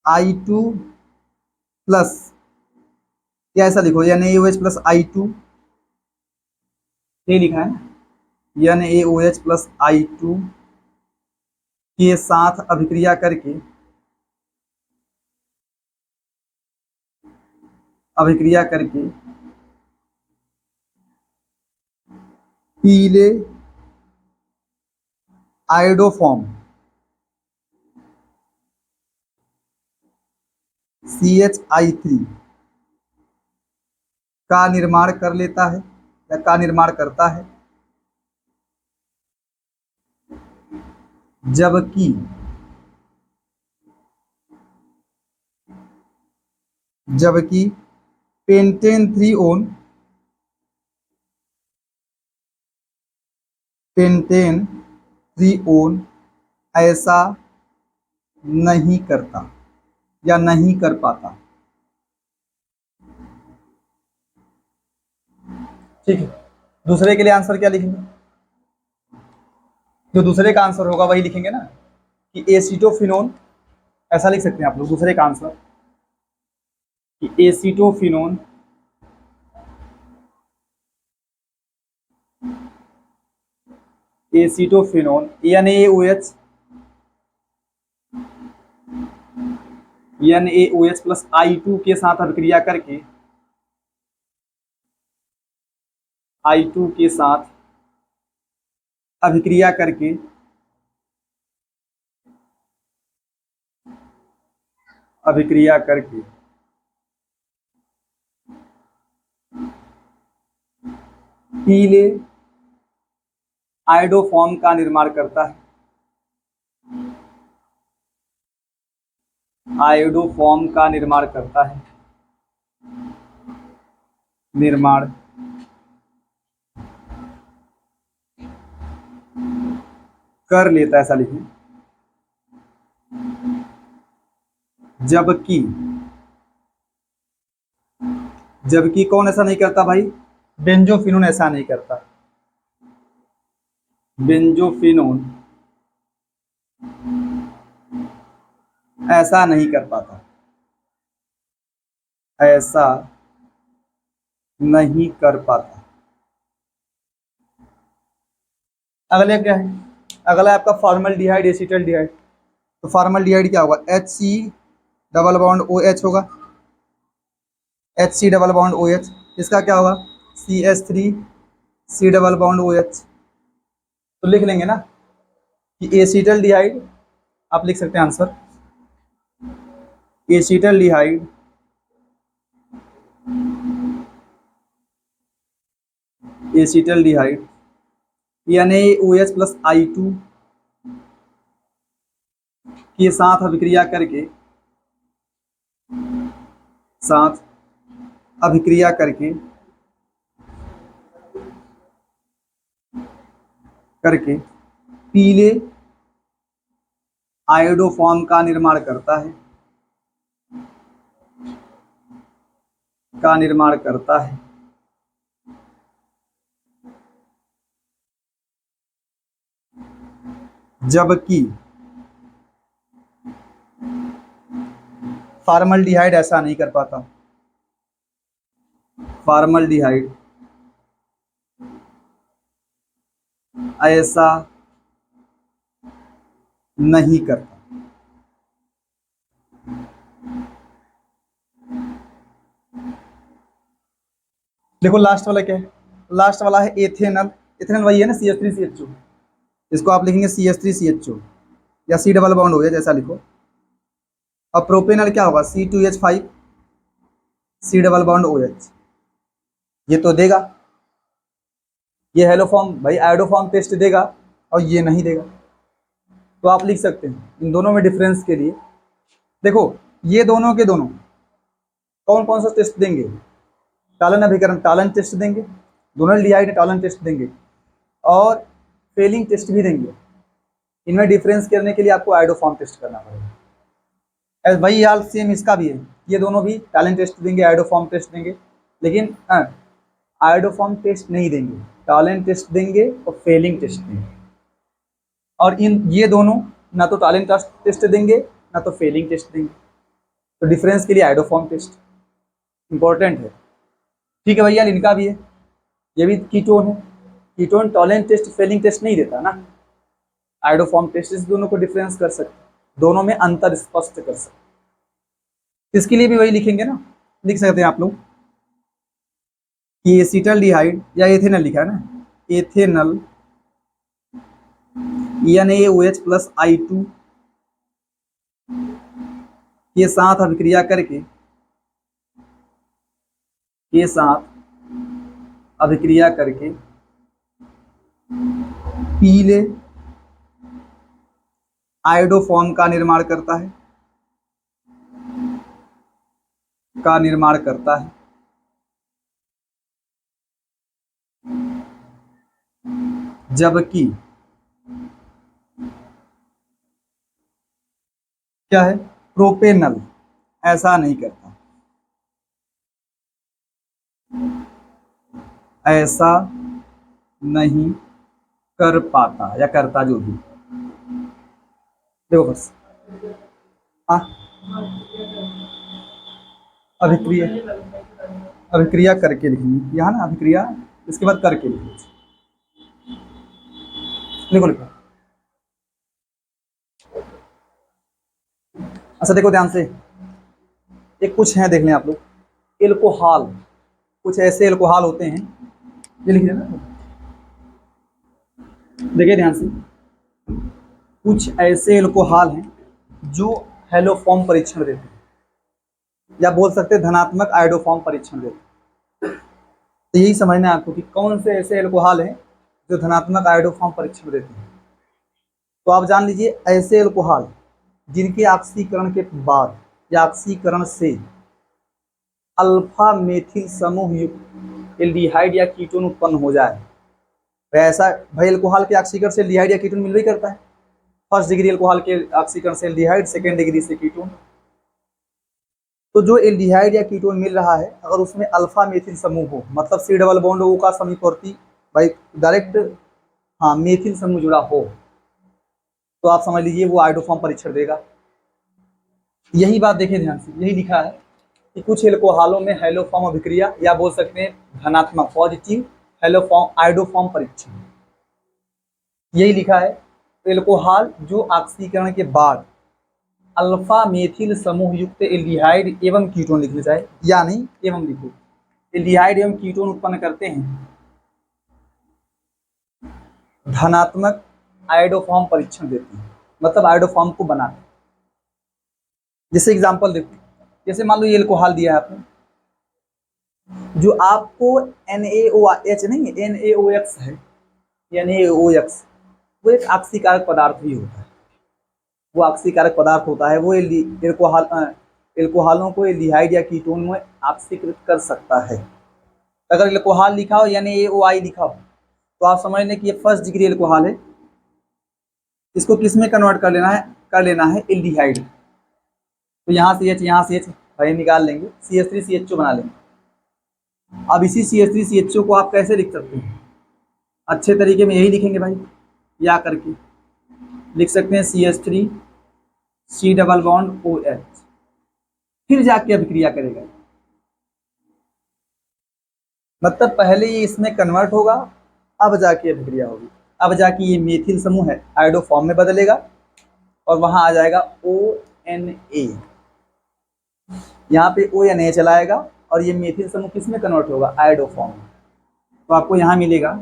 I2 plus, या ऐसा लिखो NaOH प्लस I2, ये लिखा है ना, NaOH प्लस I2 के साथ अभिक्रिया करके पीले आयोडोफॉर्म CH3 का निर्माण कर लेता है या का निर्माण करता है, जबकि पेंटेन 3 ओन ऐसा नहीं करता या नहीं कर पाता। ठीक है, दूसरे के लिए आंसर क्या लिखेंगे, जो दूसरे का आंसर होगा वही लिखेंगे ना, कि एसीटोफिनोन, ऐसा लिख सकते हैं आप लोग दूसरे का आंसर कि एसीटोफिनोन NaOH प्लस I2 के साथ अभिक्रिया करके I2 के साथ अभिक्रिया करके पीले आयोडोफॉर्म का निर्माण करता है, आयोडोफॉर्म का निर्माण करता है, निर्माण कर लेता है, ऐसा लिखें। जबकि कौन ऐसा नहीं करता भाई, बेंजोफिनोन ऐसा नहीं करता, बेंजोफिनोन ऐसा नहीं कर पाता, ऐसा नहीं कर पाता। अगले क्या है, अगला है आपका फॉर्मल्डिहाइड एसिटल्डिहाइड। तो फॉर्मल्डिहाइड क्या होगा, HC डबल बॉन्ड OH होगा, HC डबल बॉन्ड OH, इसका क्या होगा CH3 C double bond OH। तो लिख लेंगे ना कि एसिटल्डिहाइड, आप लिख सकते हैं answer acetaldehyde NaOH plus I2 के साथ अभिक्रिया करके पीले आयोडोफॉर्म का निर्माण करता है, जबकि फॉर्मल्डिहाइड ऐसा नहीं कर पाता, फॉर्मल्डिहाइड ऐसा नहीं करता। देखो लास्ट वाला क्या है, लास्ट वाला है एथेनल। एथेनल वही है ना CH3CHO, इसको आप लिखेंगे CH3CHO या C डबल बॉन्ड हो गया जैसा लिखो। अब प्रोपेनल क्या होगा C2H5 C double bond O H, ये तो देगा। ये हेलो फॉर्म भाई आयोडो फॉर्म टेस्ट देगा और ये नहीं देगा। तो आप लिख सकते हैं इन दोनों में डिफरेंस के लिए, देखो ये दोनों के दोनों कौन कौन सा टेस्ट देंगे, टालन अभिकरण टालन टेस्ट देंगे, दोनों एल्डिहाइड टालन टेस्ट देंगे और फेलिंग टेस्ट भी देंगे। इनमें डिफरेंस करने के लिए आपको आयोडो फॉर्म टेस्ट करना पड़ेगा। वही हाल सेम इसका भी है, ये दोनों भी टालन टेस्ट देंगे, आयोडो फॉर्म टेस्ट देंगे, लेकिन आयोडो फॉर्म टेस्ट नहीं देंगे, टालन टेस्ट देंगे और फेलिंग टेस्ट देंगे। और ये दोनों ना तो टालन टेस्ट देंगे ना तो फेलिंग टेस्ट देंगे। तो डिफरेंस के लिए आयोडो फॉर्म टेस्ट इंपॉर्टेंट है। ठीक है भैया, इनका भी है, ये भी कीटोन है। Ketone Tollens test Fehling test नहीं देता ना, आयोडो फॉर्म टेस्ट, इस दोनों को डिफरेंस कर सकते, दोनों में अंतर स्पष्ट कर सकते। इसके लिए भी वही लिखेंगे ना, लिख सकते हैं आप लोग कि एसिटल्डिहाइड या एथेनल लिखा है ना, एथेनल NaOH प्लस I2 के साथ अभिक्रिया करके, के साथ अभिक्रिया करके पीले आयोडो फॉर्म का निर्माण करता है, जबकि क्या है, प्रोपेनल ऐसा नहीं करता, ऐसा नहीं कर पाता या करता जो भी। देखो बस अभिक्रिया, अभिक्रिया करके लिखेंगे यहाँ ना, अभिक्रिया इसके बाद करके लिखेंगे। लिखो लिखो। अच्छा देखो ध्यान से, एक कुछ है देख लें आप लोग, एल्कोहल, कुछ ऐसे एल्कोहल होते हैं, ये लिख लेना, देखिए ध्यान से, कुछ ऐसे एल्कोहल हैं जो हेलो फॉर्म परीक्षण देते हैं, या बोल सकते हैं धनात्मक आयोडो फॉर्म परीक्षण देते हैं। तो यही समझना है आपको कि कौन से ऐसे एल्कोहल हैं जो धनात्मक आयोडो फॉर्म परीक्षण देते हैं। तो आप जान लीजिए ऐसे एल्कोहल जिनके ऑक्सीकरण के बाद या ऑक्सीकरण से अल्फा मेथिल समूह युक्त एल्डिहाइड या कीटोन उत्पन्न हो जाए। ऐसा भाई एल्कोहल के ऑक्सीकरण से एल्डिहाइड या कीटोन मिल ही करता है, फर्स्ट डिग्री एल्कोहल के ऑक्सीकरण से एल्डिहाइड, सेकेंड डिग्री से कीटोन। तो जो एल्डिहाइड या कीटोन मिल रहा है अगर उसमें अल्फा मेथिल समूह हो, मतलब सी डबल बॉन्ड ओ का समीपवर्ती भाई डायरेक्ट हाँ मेथिल समूह जुड़ा हो, तो आप समझ लीजिए वो आयोडो फॉर्म परीक्षण देगा। यही बात देखिए ध्यान से, यही लिखा है कि कुछ एल्कोहलों में हेलो फॉर्म अभिक्रिया या बोल सकते हैं धनात्मक positive hello form iodo form परीक्षण, यही लिखा है। एल्कोहल जो ऑक्सीकरण के बाद अल्फा मेथिल समूह युक्त एल्डिहाइड एवं कीटोन लिखना चाहे या नहीं एवं लिखो, एल्डिहाइड एवं कीटोन उत्पन्न करते हैं, धनात्मक आयोडो फॉर्म परीक्षण देते हैं, मतलब आयोडो फॉर्म को बनाते हैं। जैसे एग्जांपल देखो, जैसे मान लो ये एल्कोहल दिया है आपने, जो आपको NaOH नहीं है, NaOX है, NaOX वो एक ऑक्सीकारक पदार्थ भी होता है, वो ऑक्सीकारक पदार्थ होता है, वो एल्कोहलों को एल्डिहाइड या कीटोन में ऑक्सीकृत कर सकता है। अगर एल्कोहल लिखा हो NaOI लिखा हो तो आप समझ लें कि ये फर्स्ट डिग्री एल्कोहल है, इसको किस में कन्वर्ट कर लेना है एल्डिहाइड। तो यहाँ से H भाई निकाल लेंगे, CH3CHO बना लेंगे। अब इसी CH3CHO को आप कैसे लिख सकते हैं, अच्छे तरीके में यही लिखेंगे भाई, या करके लिख सकते हैं CH3 C double bond OH, फिर जाके अभिक्रिया करेगा, मतलब पहले ये इसमें कन्वर्ट होगा, अब जाके अभिक्रिया होगी, अब जाके ये मेथिल समूह है आयोडो फॉर्म में बदलेगा और वहां आ जाएगा ONA, यहाँ पे ONA चला आएगा और ये मेथिल समूह किस में कन्वर्ट होगा, आयोडो फॉर्म में। तो आपको यहाँ मिलेगा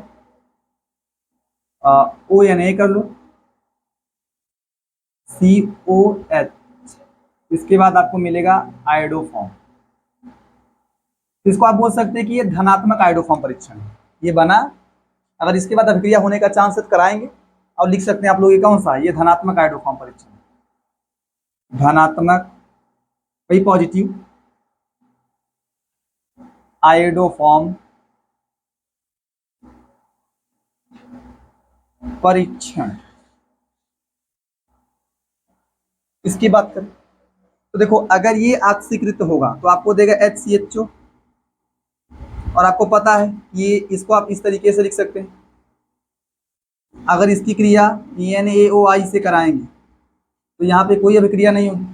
ONA कर लो, COH, इसके बाद आपको मिलेगा आयोडो फॉर्म, तो इसको आप बोल सकते हैं कि ये धनात्मक आयोडोफॉर्म परीक्षण है। ये बना, अगर इसके बाद अभिक्रिया होने का चांस है तो कराएंगे, और लिख सकते हैं आप लोग ये कौन सा है, ये धनात्मक आयोडोफॉर्म परीक्षण, धनात्मक वही पॉजिटिव आयोडोफॉर्म परीक्षण। इसकी बात करें तो देखो, अगर ये ऑक्सीकृत होगा तो आपको देगा HCHO, और आपको पता है ये, इसको आप इस तरीके से लिख सकते हैं, अगर इसकी क्रिया NaOI से कराएंगे तो यहाँ पे कोई अभिक्रिया नहीं होगी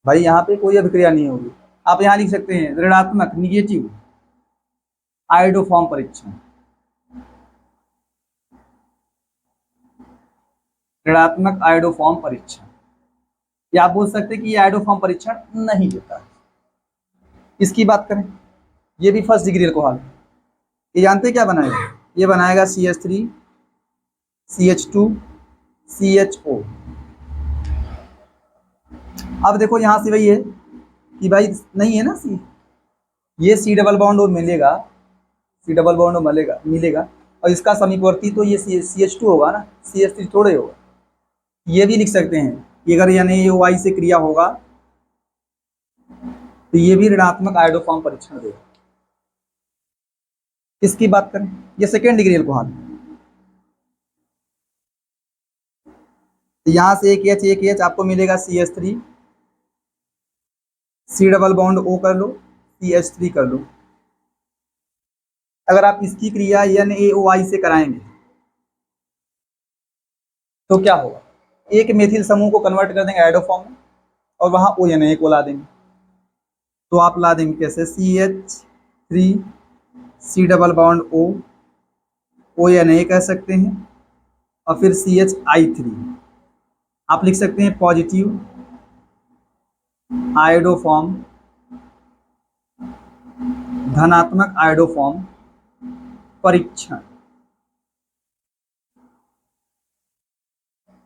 भाई, यहाँ पे कोई अभिक्रिया नहीं होगी। आप यहाँ लिख सकते हैं ऋणात्मक निगेटिव आयोडोफॉर्म परीक्षण, ऋणात्मक आयोडोफॉर्म परीक्षण, या आप बोल सकते हैं कि ये आयोडोफॉर्म परीक्षण नहीं देता है। इसकी बात करें, ये भी फर्स्ट डिग्री अल्कोहल, ये जानते हैं क्या बनाएगा, ये बनाएगा CH3 CH2 CHO। अब देखो यहाँ से वही है कि भाई नहीं है ना C, ये C डबल बॉन्ड और मिलेगा, C डबल बॉन्ड और मिलेगा, और इसका समीपवर्ती तो ये CH2 होगा ना, CH3 थोड़े होगा। ये भी लिख सकते हैं कि अगर NaOI से क्रिया होगा तो ये भी ऋणात्मक आयोडोफॉर्म परीक्षण देगा। इसकी बात करें, ये सेकेंड डिग्री अल्कोहल, तो यहाँ से एक H आपको मिलेगा CH3, C double bond O कर लो, CH3 कर लो। अगर आप इसकी क्रिया NaOI से कराएंगे तो क्या होगा, एक मेथिल समूह को कन्वर्ट कर देंगे आयोडोफॉर्म में, और वहां ONA को ला देंगे। तो आप ला देंगे कैसे, CH3 C double bond O, ONA कह सकते हैं, और फिर CHI3 आप लिख सकते हैं पॉजिटिव आयोडोफॉर्म, धनात्मक आयोडोफॉर्म परीक्षण।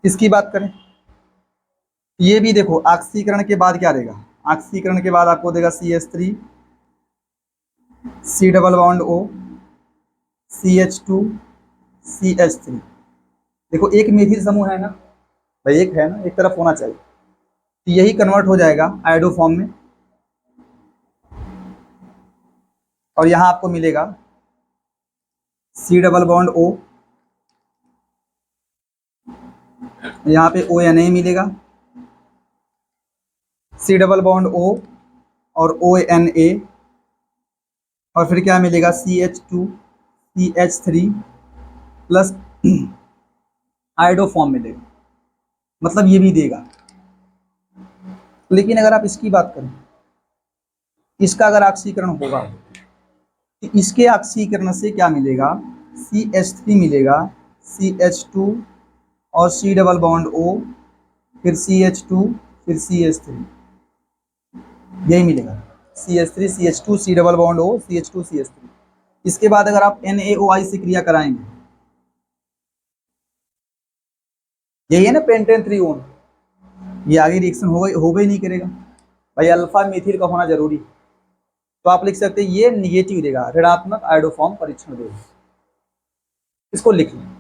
इसकी बात करें, ये भी देखो ऑक्सीकरण के बाद क्या देगा, ऑक्सीकरण के बाद आपको देगा CH3 C double bond O, CH2 CH3। देखो एक मेथिल समूह है ना भाई, एक है ना, एक तरफ होना चाहिए, तो यही कन्वर्ट हो जाएगा आयोडोफॉर्म में, और यहां आपको मिलेगा C डबल बॉन्ड O, यहाँ पे ONA मिलेगा, C डबल बॉन्ड O और ONA, और फिर क्या मिलेगा CH2 CH3 प्लस आयोडोफॉर्म मिलेगा, मतलब ये भी देगा। लेकिन अगर आप इसकी बात करें, इसका अगर ऑक्सीकरण होगा तो इसके ऑक्सीकरण से क्या मिलेगा, CH3 मिलेगा, CH2 और C डबल बॉन्ड O, फिर CH2 फिर CH3, यही मिलेगा CH3 CH2 C double bond O CH2 CH3। इसके बाद अगर आप NaOI से क्रिया कराएंगे, यही है ना पेंटेन 3 ओन, ये आगे रिएक्शन होगा ही नहीं करेगा भाई, अल्फा मेथिल का होना जरूरी। तो आप लिख सकते हैं ये निगेटिव देगा, ऋणात्मक आयोडोफॉर्म परीक्षण देगा। इसको लिख लें।